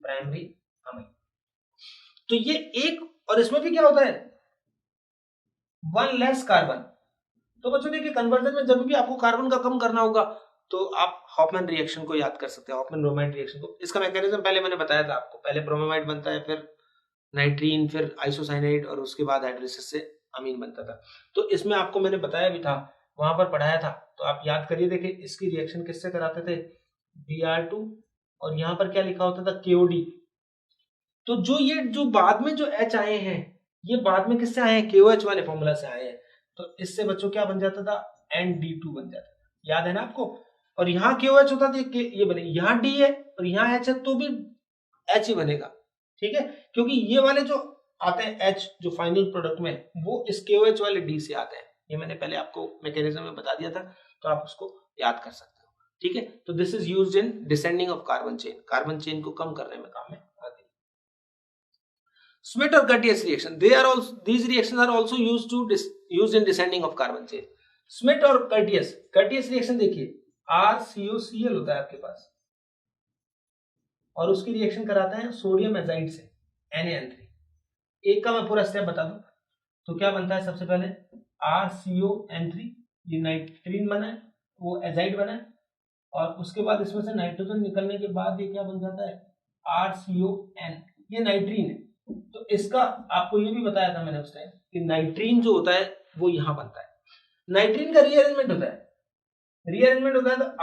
प्राइमरी अमीन। तो ये एक, और इसमें भी क्या होता है, 1 लेस कार्बन। तो बच्चों देखिए कन्वर्जन में जब भी आपको कार्बन का कम करना होगा तो आप हॉफमैन रिएक्शन को याद कर सकते हैं, हॉफमैन ब्रोमाइड रिएक्शन को। इसका मैकेनिज्म पहले मैंने बताया था आपको, पहले ब्रोमाइड बनता है, फिर नाइट्रीन, फिर आइसोसाइनाइड, और उसके बाद हाइड्रोलिसिस से अमीन बनता था। तो इसमें आपको मैंने बताया भी था, वहां पर पढ़ाया था, तो आप याद करिए। देखिए इसकी रिएक्शन किससे कराते थे, Br2, और यहाँ पर क्या लिखा होता था, KOD। तो जो बाद में जो H आए हैं, ये बाद में किससे आए हैं, KOH वाले फॉर्मूला से आए हैं। तो इससे बच्चों क्या बन जाता था, ND2 बन जाता था, याद है ना आपको। और यहाँ KOH होता था, ये बने, यहाँ D है और यहाँ H है, तो भी H ही बनेगा, ठीक है, क्योंकि ये वाले जो आते हैं H जो फाइनल प्रोडक्ट में, वो इस KOH वाले D से आते हैं। ये मैंने पहले आपको मैकेनिज्म में बता दिया था, तो आप उसको याद कर सकते हो, ठीक है। तो this is used in descending of carbon chain, carbon chain को कम करने में काम में आती है। Schmidt or Curtius reaction, these reactions are also used in descending of carbon chain. Schmidt और Curtius रिएक्शन देखिए, RCOCl होता है आपके पास, और उसकी रिएक्शन कराते हैं सोडियम एजाइड से, NaN3। एक का मैं पूरा स्टेप बता दूं, तो क्या बनता है, सबसे पहले RCON3, ये नाइट्रीन बना है, वो एजाइड बना है, और उसके बाद इसमें से नाइट्रोजन निकलने के बाद ये क्या बन जाता है, RCON, ये नाइट्रीन है। तो इसका आपको ये भी बताया था मैंने उस टाइम कि नाइट्रीन जो होता है वो यहां बनता है। नाइट्रीन का रीअरेंजमेंट होता है, तो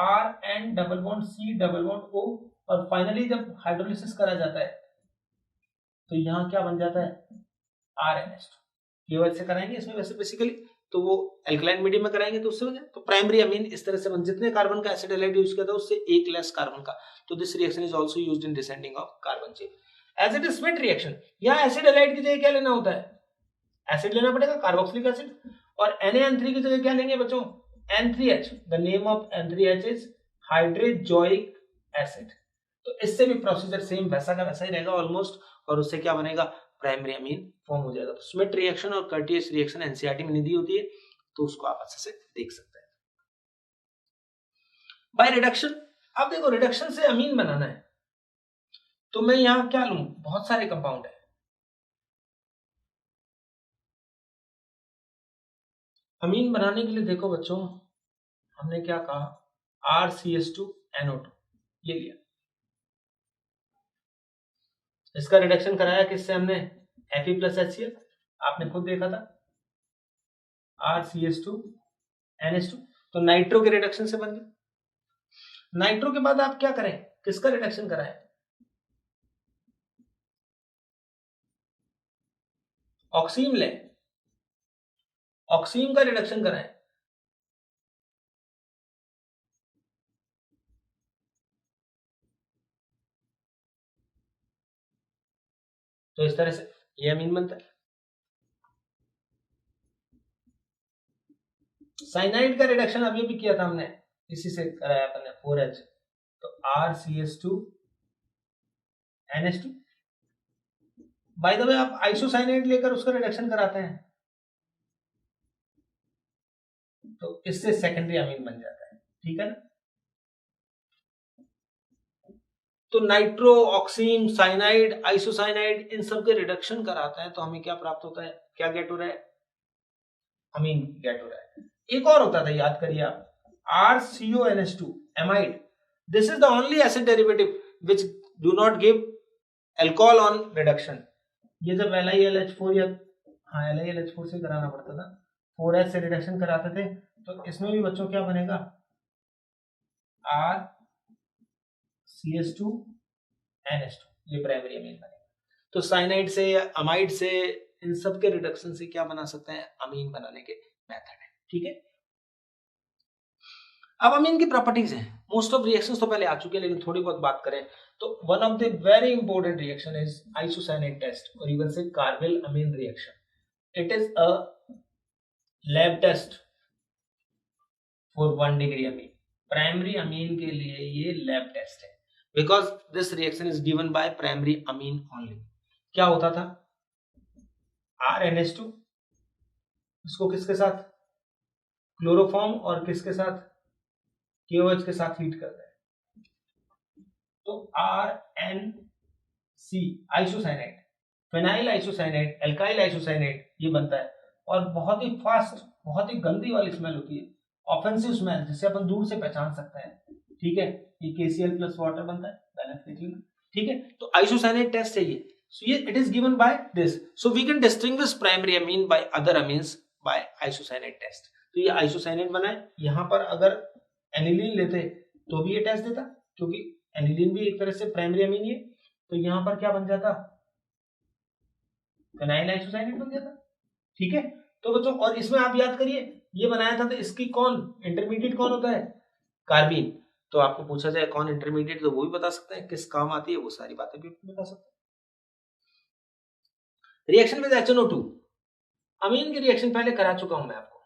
RN double bond C double bond O, और फाइनली जब हाइड्रोलिसिस करा जाता है तो यहाँ क्या बन जाता है, RNH2। KOH से कराएंगे इसमें वैसे बेसिकली, तो वो एल्कलाइन मीडियम में कराएंगे तो उससे तो प्राइमरी अमीन इस तरह से बन, जितने कार्बन का एसिड हैलाइड यूज किया था उससे 1 लेस कार्बन का। तो this reaction is also used in descending of carbon chain. As it is Schmidt reaction, यहाँ एसिड हैलाइड की जगह क्या लेना होता है, एसिड लेना पड़ेगा, कार्बोक्सिलिक एसिड, और NaN3 की जगह क्या लेंगे बच्चों, N3H। The name of N3H is hydrazoic acid. तो इससे भी प्रोसीजर सेम वैसा का वैसा ही रहेगा ऑलमोस्ट, और उससे क्या बनेगा, प्राइमरी अमीन फॉर्म हो जाएगा। तो स्मिट रिएक्शन और कर्टियस रिएक्शन एनसीईआरटी में नहीं दी होती है, तो उसको आप अच्छे से देख सकते हैं। बाय रिडक्शन, अब देखो रिडक्शन से अमीन बनाना है, तो मैं यहां क्या लूं, बहुत सारे कंपाउंड है। अमीन बनाने के लिए देखो बच्चों, हमने क्या कहा, RCH2NO2 ये लिया, इसका रिडक्शन कराया किससे हमने, Fe+HCl, आपने खुद देखा था, RCH2NH2, तो नाइट्रो के रिडक्शन से बन गया। नाइट्रो के बाद आप क्या करें, किसका रिडक्शन कराएं, ऑक्सीम लें, ऑक्सीम का रिडक्शन कराएं, तो इस तरह से ये अमीन बनता है। साइनाइड का रिडक्शन अभी भी किया था हमने, इसी से कराया अपन ने, 4H, तो RCH2NH2। बाय द वे आप आइसोसाइनाइड लेकर उसका रिडक्शन कराते हैं तो इससे सेकेंडरी अमीन बन जाता है, ठीक है ना। तो नाइट्रो, ऑक्सीम, साइनाइड, आइसोसाइनाइड, इन सब के रिडक्शन कराता है तो हमें क्या प्राप्त होता है, क्या गेट हो रहा है, अमीन गेट हो रहा है। एक और होता था, याद करिए आप, RCONH2 amide, this is the only acid derivative which do not give alcohol on reduction. ये जब LiLH4 या LiLH4 से कराना पड़ता था, 4H से रिडक्शन कराते थे, तो इसमें भी बच्चों क्या बनेगा, RCH2NH2, ये प्राइमरी अमीन बनेगा। तो साइनाइड से या अमाइड से, इन सब के रिडक्शन से क्या बना सकते हैं, अमीन बनाने के मेथड है, ठीक है। अब अमीन की प्रॉपर्टीज हैं, मोस्ट ऑफ रिएक्शंस तो पहले आ चुके हैं, लेकिन थोड़ी बहुत बात करें तो one of the very important reaction is isocyanate test और इवन से carbyl amine reaction. It is a lab test for 1 degree amine. Primary amine के लिए ये लैब टेस्ट है, because this reaction is given by primary amine only. क्या होता था, RNH2 इसको किसके साथ, क्लोरोफॉर्म और किसके साथ, KOH के साथ हीट करता है, तो RNC isocyanate, phenyl isocyanate, alkyl isocyanate ये बनता है और बहुत ही फास्ट, बहुत ही गंदी वाली स्मेल होती है, ऑफेंसिव स्मेल, जिसे अपन दूर से पहचान सकते हैं। ठीक है, ये KCl प्लस वाटर बनता है, बैलेंस देख लेना। ठीक है, तो आइसोसाइनेट टेस्ट है ये। So it is given by this. So we can distinguish primary amine by other amines by isocyanate test. तो ये आइसोसाइनेट बना है। यहाँ पर अगर एनिलीन लेते तो भी ये टेस्ट देता, क्योंकि एनिलीन भी एक तरह से प्राइमरी अमीन है। तो यहाँ पर क्या बन जाता, फिनाइल आइसोसाइनेट बन जाता। ठीक है, तो बच्चों और इसमें आप याद करिए ये बनाया था, तो इसकी कौन इंटरमीडिएट कौन होता है, कार्बीन। तो आपको पूछा जाए कौन इंटरमीडिएट, तो वो भी बता सकते हैं, किस काम आती है वो सारी बातें भी बता सकते हैं। रिएक्शन विद HNO2, अमीन की रिएक्शन पहले करा चुका हूं मैं आपको।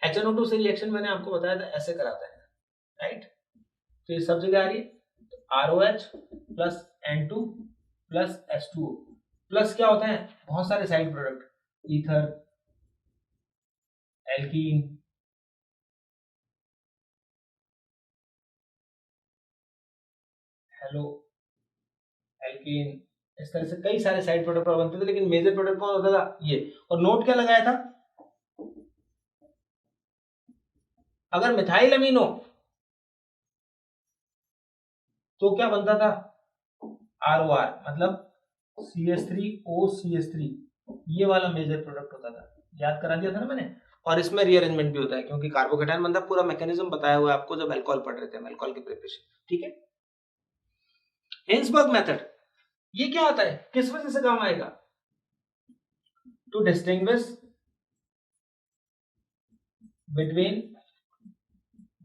HNO2 से रिएक्शन मैंने आपको बताया था ऐसे कराता है, राइट। तो ये सब जगह आ रही है, तो ROH plus N2 plus H2O plus क्या होता है, बहुत सारे side product, ether, alkene, hello alkene, इस तरह से कई सारे साइड प्रोडक्ट बनते थे, लेकिन मेजर प्रोडक्ट कौन होता था, ये। और नोट क्या लगाया था, अगर मिथाइल अमीन हो तो क्या बनता था, ROR, मतलब CH3OCH3, ये वाला मेजर प्रोडक्ट होता था। याद करा दिया था ना मैंने। और इसमें रीअरेंजमेंट भी होता है, क्योंकि कार्बोकेटायन बनता है, पूरा मैकेनिज्म बताया हुआ है आपको जब अल्कोहल पढ़ रहे थे, अल्कोहल की प्रिपरेशन। ठीक है, हिंसबर्ग मेथड, ये क्या आता है, किस वजह से काम आएगा, to distinguish between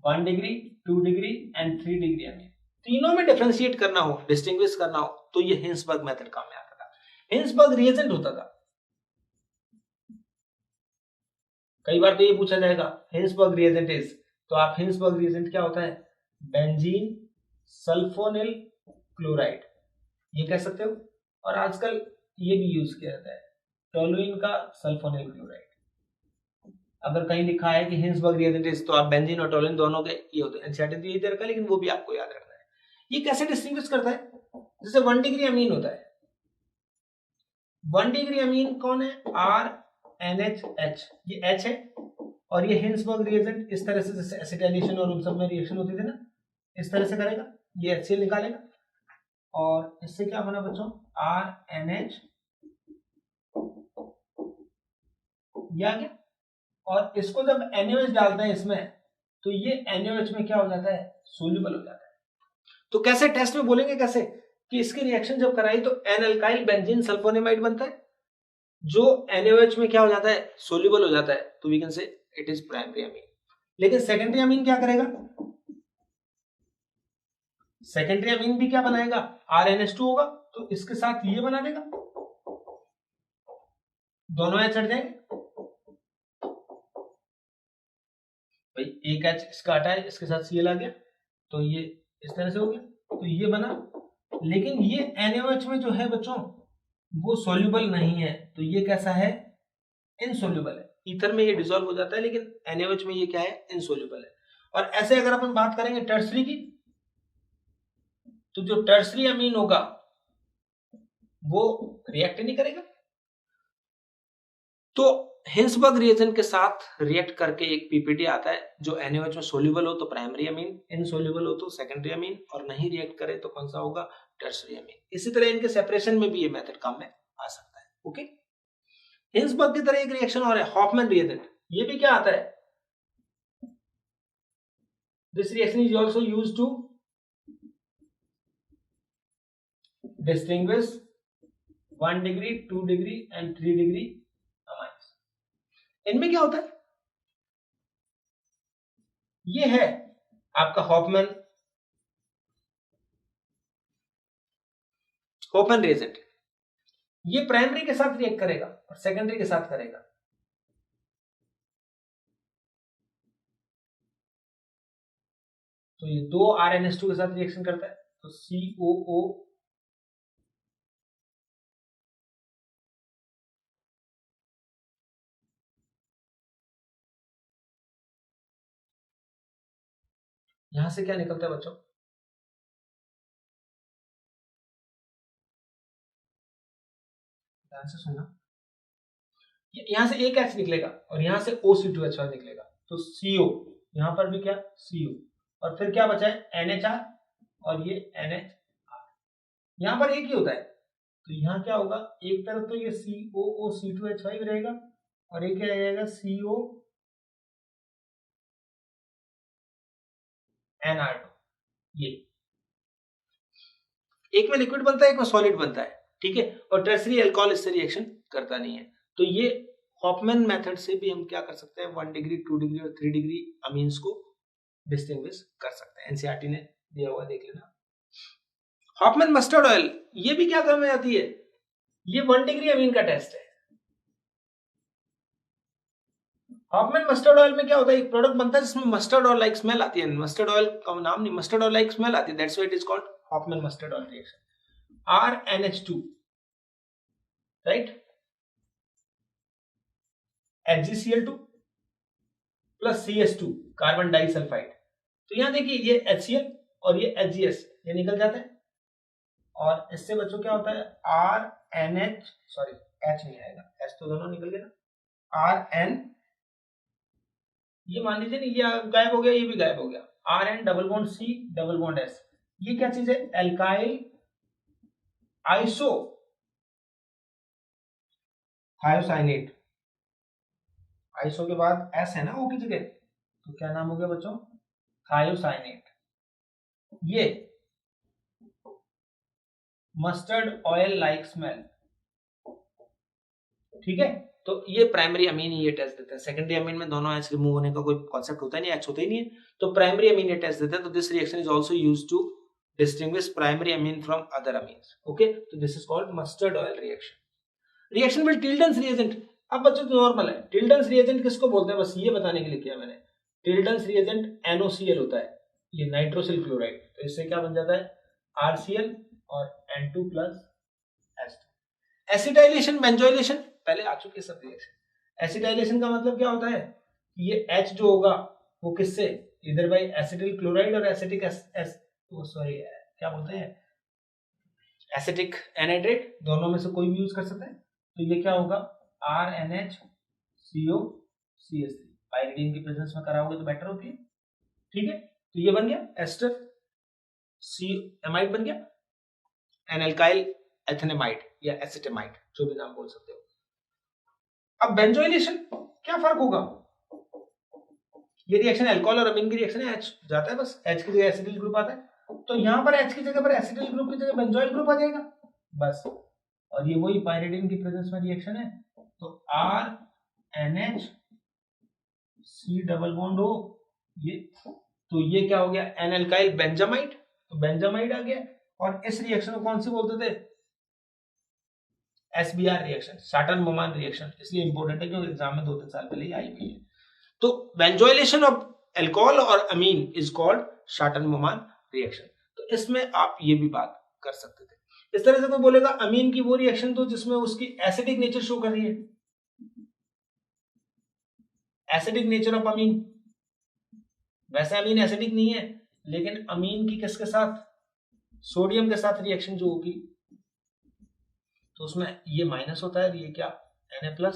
1 degree, 2 degree and 3 degree amine. तीनों में डिफरेंशिएट करना हो, डिस्टिंग्विश करना हो, तो ये हिंसबर्ग मेथड काम में आता था। हिंसबर्ग रिएजेंट होता था। कई बार तो ये पूछा जाएगा हिंसबर्ग रिएजेंट इज, तो आप हिंसबर्ग रिएजेंट क्या होता है, बेंजीन सल्फोनिल क्लोराइड, ये कह सकते हो। और आजकल ये भी यूज किया जाता है, टोलुइन का सल्फोनिल क्लोराइड। अगर कहीं लिखा है कि हिंसबर्ग रिएजेंट इज, तो आप बेंजीन और टोलुइन दोनों के ये होते हैं। एनसीईआरटी तो यही दे रखा है, लेकिन वो भी आपको याद रखना है। ये कैसे डिस्टिंग्विश करता है, जैसे 1 डिग्री अमीन होता है, 1 डिग्री अमीन कौन है, RNHH, ये H है, और ये हिंसबर्ग रिएजेंट इस तरह से, जैसे एसिटाइलेशन और उन सब में रिएक्शन होती थी ना, इस तरह से करेगा, ये HCl निकालेगा, और इससे क्या बना बच्चों, RNH, ये आ गया। और इसको जब NaOH डालते हैं इसमें, तो ये NaOH में क्या हो जाता है, सोल्यूबल हो जाता है। तो कैसे टेस्ट में बोलेंगे, कैसे कि इसकी रिएक्शन जब कराई तो एन अल्काइल बेंजीन सल्फोनेमाइड बनता है, जो NaOH में क्या हो जाता है, सोल्यूबल हो जाता है, तो we can say it is primary amine. लेकिन सेकेंडरी अमीन क्या करेगा, सेकेंडरी अमीन भी क्या बनाएगा, RNH2 होगा, तो इसके साथ ये बना देगा, दोनों H हट जाएंगे भाई, एक H इसका हटा है, इसके साथ Cl आ गया, तो ये इस तरह से हो गया, तो ये बना। लेकिन ये NaOH में जो है बच्चों वो सोल्यूबल नहीं है, तो ये कैसा है, इनसोल्यूबल है। ईथर में ये डिसॉल्व हो जाता है, लेकिन NaOH में ये क्या है, इनसोल्यूबल है। और ऐसे अगर अपन बात करेंगे टर्सरी की, तो जो टर्सरी अमीन होगा वो रिएक्ट नहीं करेगा। तो हिंसबर्ग रिएजेंट के साथ रिएक्ट करके एक पीपीटी आता है, जो NaOH में सोल्यूबल हो तो प्राइमरी अमीन, इनसोल्यूबल हो तो सेकेंडरी अमीन, और नहीं रिएक्ट करे तो कौन सा होगा, टर्सरी अमीन। इसी तरह इनके सेपरेशन में भी ये मेथड काम में आ सकता है। ओके, हिंसबर्ग की तरह एक रिएक्शन और है, हॉफमैन रिएजेंट। ये भी क्या आता है, this reaction is also used to distinguish 1 degree, 2 degree and 3 degree amines. इनमें क्या होता है, ये है आपका हॉफमैन रिएजेंट। ये प्राइमरी के साथ रिएक्ट करेगा और सेकेंडरी के साथ करेगा। तो ये 2 RnH2 के साथ रिएक्शन करता है, तो COO यहां से क्या निकलता है बच्चों, ध्यान से सुनना, यहां से एक H निकलेगा और यहां से OC2H निकलेगा, तो CO, यहां पर भी क्या CO, और फिर क्या बचा है NHR और ये NHR। यहां पर एक ही होता है, तो यहां क्या होगा, एक तरफ तो ये COOC2H5 रहेगा और एक क्या रहेगा CONR2। ये एक में लिक्विड बनता है, एक में सॉलिड बनता है, ठीक है, और टर्सरी अल्कोहल इससे रिएक्शन करता नहीं है। तो ये हॉफमैन मेथड से भी हम क्या कर सकते हैं, 1 डिग्री 2 डिग्री और 3 डिग्री अमीन्स को डिस्टिंग्विश कर सकते हैं। एनसीईआरटी ने दिया हुआ देख लेना। हॉफमैन मस्टर्ड ऑयल, ये भी क्या काम में आती है, ये 1 डिग्री अमीन का टेस्ट है। हॉफमैन मस्टर्ड ऑयल में क्या होता है, एक प्रोडक्ट बनता है जिसमें मस्टर्ड ऑयल लाइक स्मेल आती है। मस्टर्ड ऑयल का नाम नहीं, मस्टर्ड ऑयल लाइक स्मेल आती है, that's why it is called Hoffmann mustard oil reaction. RnH2 right, HgCl2 plus CH2 carbon disulphide. तो यहां देखिए ये HCl और ये HGS ये निकल जाता है, और इससे बच्चों क्या होता है RNH, सॉरी H नहीं आएगा, H तो दोनों निकल गया ना, RN, ये मान लीजिए ये गायब हो गया, ये भी गायब हो गया, RN double bond C double bond S। ये क्या चीज है, एल्काइल आइसो थायोसाइनेट। आइसो के बाद S है ना O की जगह, तो क्या नाम हो गया बच्चों, थायोसाइनेट। ये मस्टर्ड ऑयल लाइक स्मेल, ठीक है। तो ये प्राइमरी अमीन ये टेस्ट देते हैं। सेकेंडरी अमीन में दोनों H रिमूव होने का कोई कॉन्सेप्ट होता नहीं, H होता ही नहीं है, तो प्राइमरी अमीन ये टेस्ट देते हैं। तो this reaction is also used to distinguish primary amine from other amines, okay. तो this is called mustard oil reaction. Reaction with Tilden's reagent, अब बच्चों तो नॉर्मल है, टिल्डन्स रिएजेंट किसको बोलते हैं, बस ये बताने के लिए किया मैंने। टिल्डन्स रिएजेंट NOCl होता है, ये नाइट्रोसिल क्लोराइड, तो इससे क्या बन जाता है RCl और N2 plus H2। Acetylation benzoylation पहले आ चुके सब रिएक्शन। एसिटाइलेशन का मतलब क्या होता है, ये H जो होगा वो किससे, इधर बाई एसिटिल क्लोराइड और एसिटिक सॉरी क्या बोलते हैं एसिटिक एनहाइड्रेट, दोनों में से कोई भी यूज कर सकते हैं। तो ये क्या होगा RNH-CO-CH3, पाइरिडीन की प्रेजेंस में कराओगे तो बेटर होती है, ठीक है। तो ये बन गया एस्टर सी एमाइड बन गया, एनाल्काइल एथेनेमाइड या एसिटेमाइड, जो भी नाम बोल सकते हो। अब बेंजोइलेशन क्या फर्क होगा, ये रिएक्शन अल्कोहल और अमीन की रिएक्शन है, H जाता है बस, H की जगह एसिटिल ग्रुप आता है, तो यहां पर H की जगह पर एसिटिल ग्रुप की जगह बेंजोइल ग्रुप आ जाएगा बस। और ये वही पाइरिडिन की प्रेजेंस में रिएक्शन है, तो RNH-C डबल बॉन्ड हो ये, तो ये क्या हो गया एनाल्काइल बेंजामाइड, तो बेंजामाइड आ गया। और इस रिएक्शन को कौन सी बोलते थे, SBR रिएक्शन, शाटन मोमान रिएक्शन, इसलिए इंपॉर्टेंट है क्योंकि एग्जाम में 2-3 साल पहले ही आई हुई है। तो बेंजोइलेशन ऑफ अल्कोहल और अमीन इज कॉल्ड शाटन मोमान रिएक्शन। तो इसमें आप ये भी बात कर सकते थे। इस तरह से कोई बोलेगा अमीन की वो रिएक्शन तो जिसमें उसकी एसिडिक नेचर शो कर रही है, एसिडिक नेचर ऑफ अमीन, वैसे अमीन एसिडिक नहीं है, लेकिन अमीन की किसके साथ, सोडियम के साथ रिएक्शन जो होगी तो उसमें ये माइनस होता है, ये क्या Na+,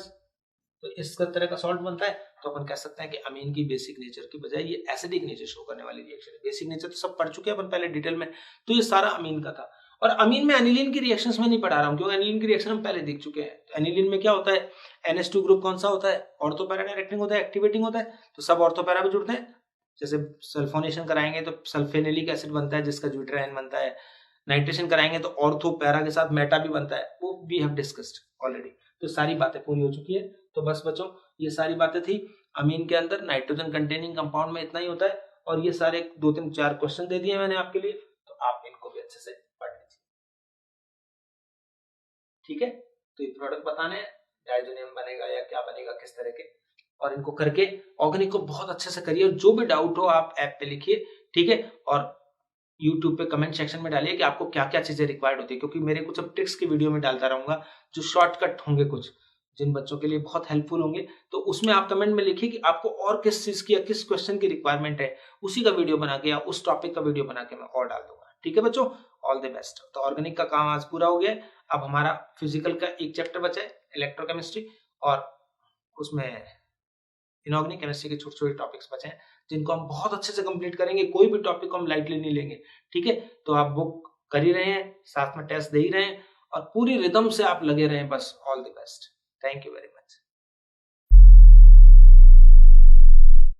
तो इस तरह का सॉल्ट बनता है। तो अपन कह सकते हैं कि अमीन की बेसिक नेचर की बजाय ये एसिडिक नेचर शो करने वाली रिएक्शन है। बेसिक नेचर तो सब पढ़ चुके हैं अपन पहले डिटेल में, तो ये सारा अमीन का था। और अमीन में एनिलीन की रिएक्शंस में नहीं पढ़ा रहा हूं क्योंकि एनिलीन की रिएक्शन हम पहले देख चुके हैं। तो एनिलीन में क्या होता है, NH2 ग्रुप कौन सा होता है, ऑर्थोपैरा डायरेक्टिंग होता है, एक्टिवेटिंग होता है, तो सब ऑर्थोपैरा भी जुड़ते हैं। जैसे सल्फोनेशन कराएंगे तो सल्फेनिलिक एसिड बनता है जिसका ज्यूटेराइन बनता है, नाइट्रेशन कराएंगे तो ऑर्थोपैरा के साथ मेटा भी बनता है, वो वी हैव डिस्कस्ड ऑलरेडी। तो सारी बातें पूरी हो चुकी है। तो बस बच्चों ये सारी बातें थी। अमीन के अंदर नाइट्रोजन कंटेनिंग कंपाउंड में इतना ही होता है, और ये सारे 2 3 4 क्वेश्चन दे दिए मैंने आपके लिए, तो आप इनको भी अच्छे से पढ़ लीजिए। ठीक है, तो ये प्रोडक्ट बताने हैं, डायजोनियम बनेगा या क्या बनेगा, किस तरह के, और इनको करके ऑर्गेनिक को बहुत अच्छे से करिए। और जो भी डाउट हो आप ऐप पे लिखिए, ठीक है, और यूट्यूब पे कमेंट सेक्शन में डालिए कि आपको क्या क्या चीजें रिक्वायर्ड होती है, क्योंकि मेरे कुछ अब ट्रिक्स की वीडियो में डालता रहूंगा जो शॉर्टकट होंगे, कुछ जिन बच्चों के लिए बहुत हेल्पफुल होंगे। तो उसमें आप कमेंट में लिखिए कि आपको और किस चीज की या किस क्वेश्चन की रिक्वायरमेंट है, उसी का वीडियो बना के या उस टॉपिक का वीडियो बना के मैं और डाल दूंगा। ठीक है बच्चों, ऑल द बेस्ट। तो ऑर्गेनिक का काम आज पूरा हो गया है। अब हमारा फिजिकल का एक चैप्टर बचा है, इलेक्ट्रोकेमिस्ट्री, और उसमें इनऑर्गेनिक केमिस्ट्री के छोटे छोटे टॉपिक्स बचे हैं जिनको हम बहुत अच्छे से कंप्लीट करेंगे। कोई भी टॉपिक को हम लाइटली नहीं लेंगे। ठीक है, तो आप बुक कर ही रहे हैं, साथ में टेस्ट दे ही रहे हैं, और पूरी रिदम से आप लगे रहें बस। All the best, thank you very much.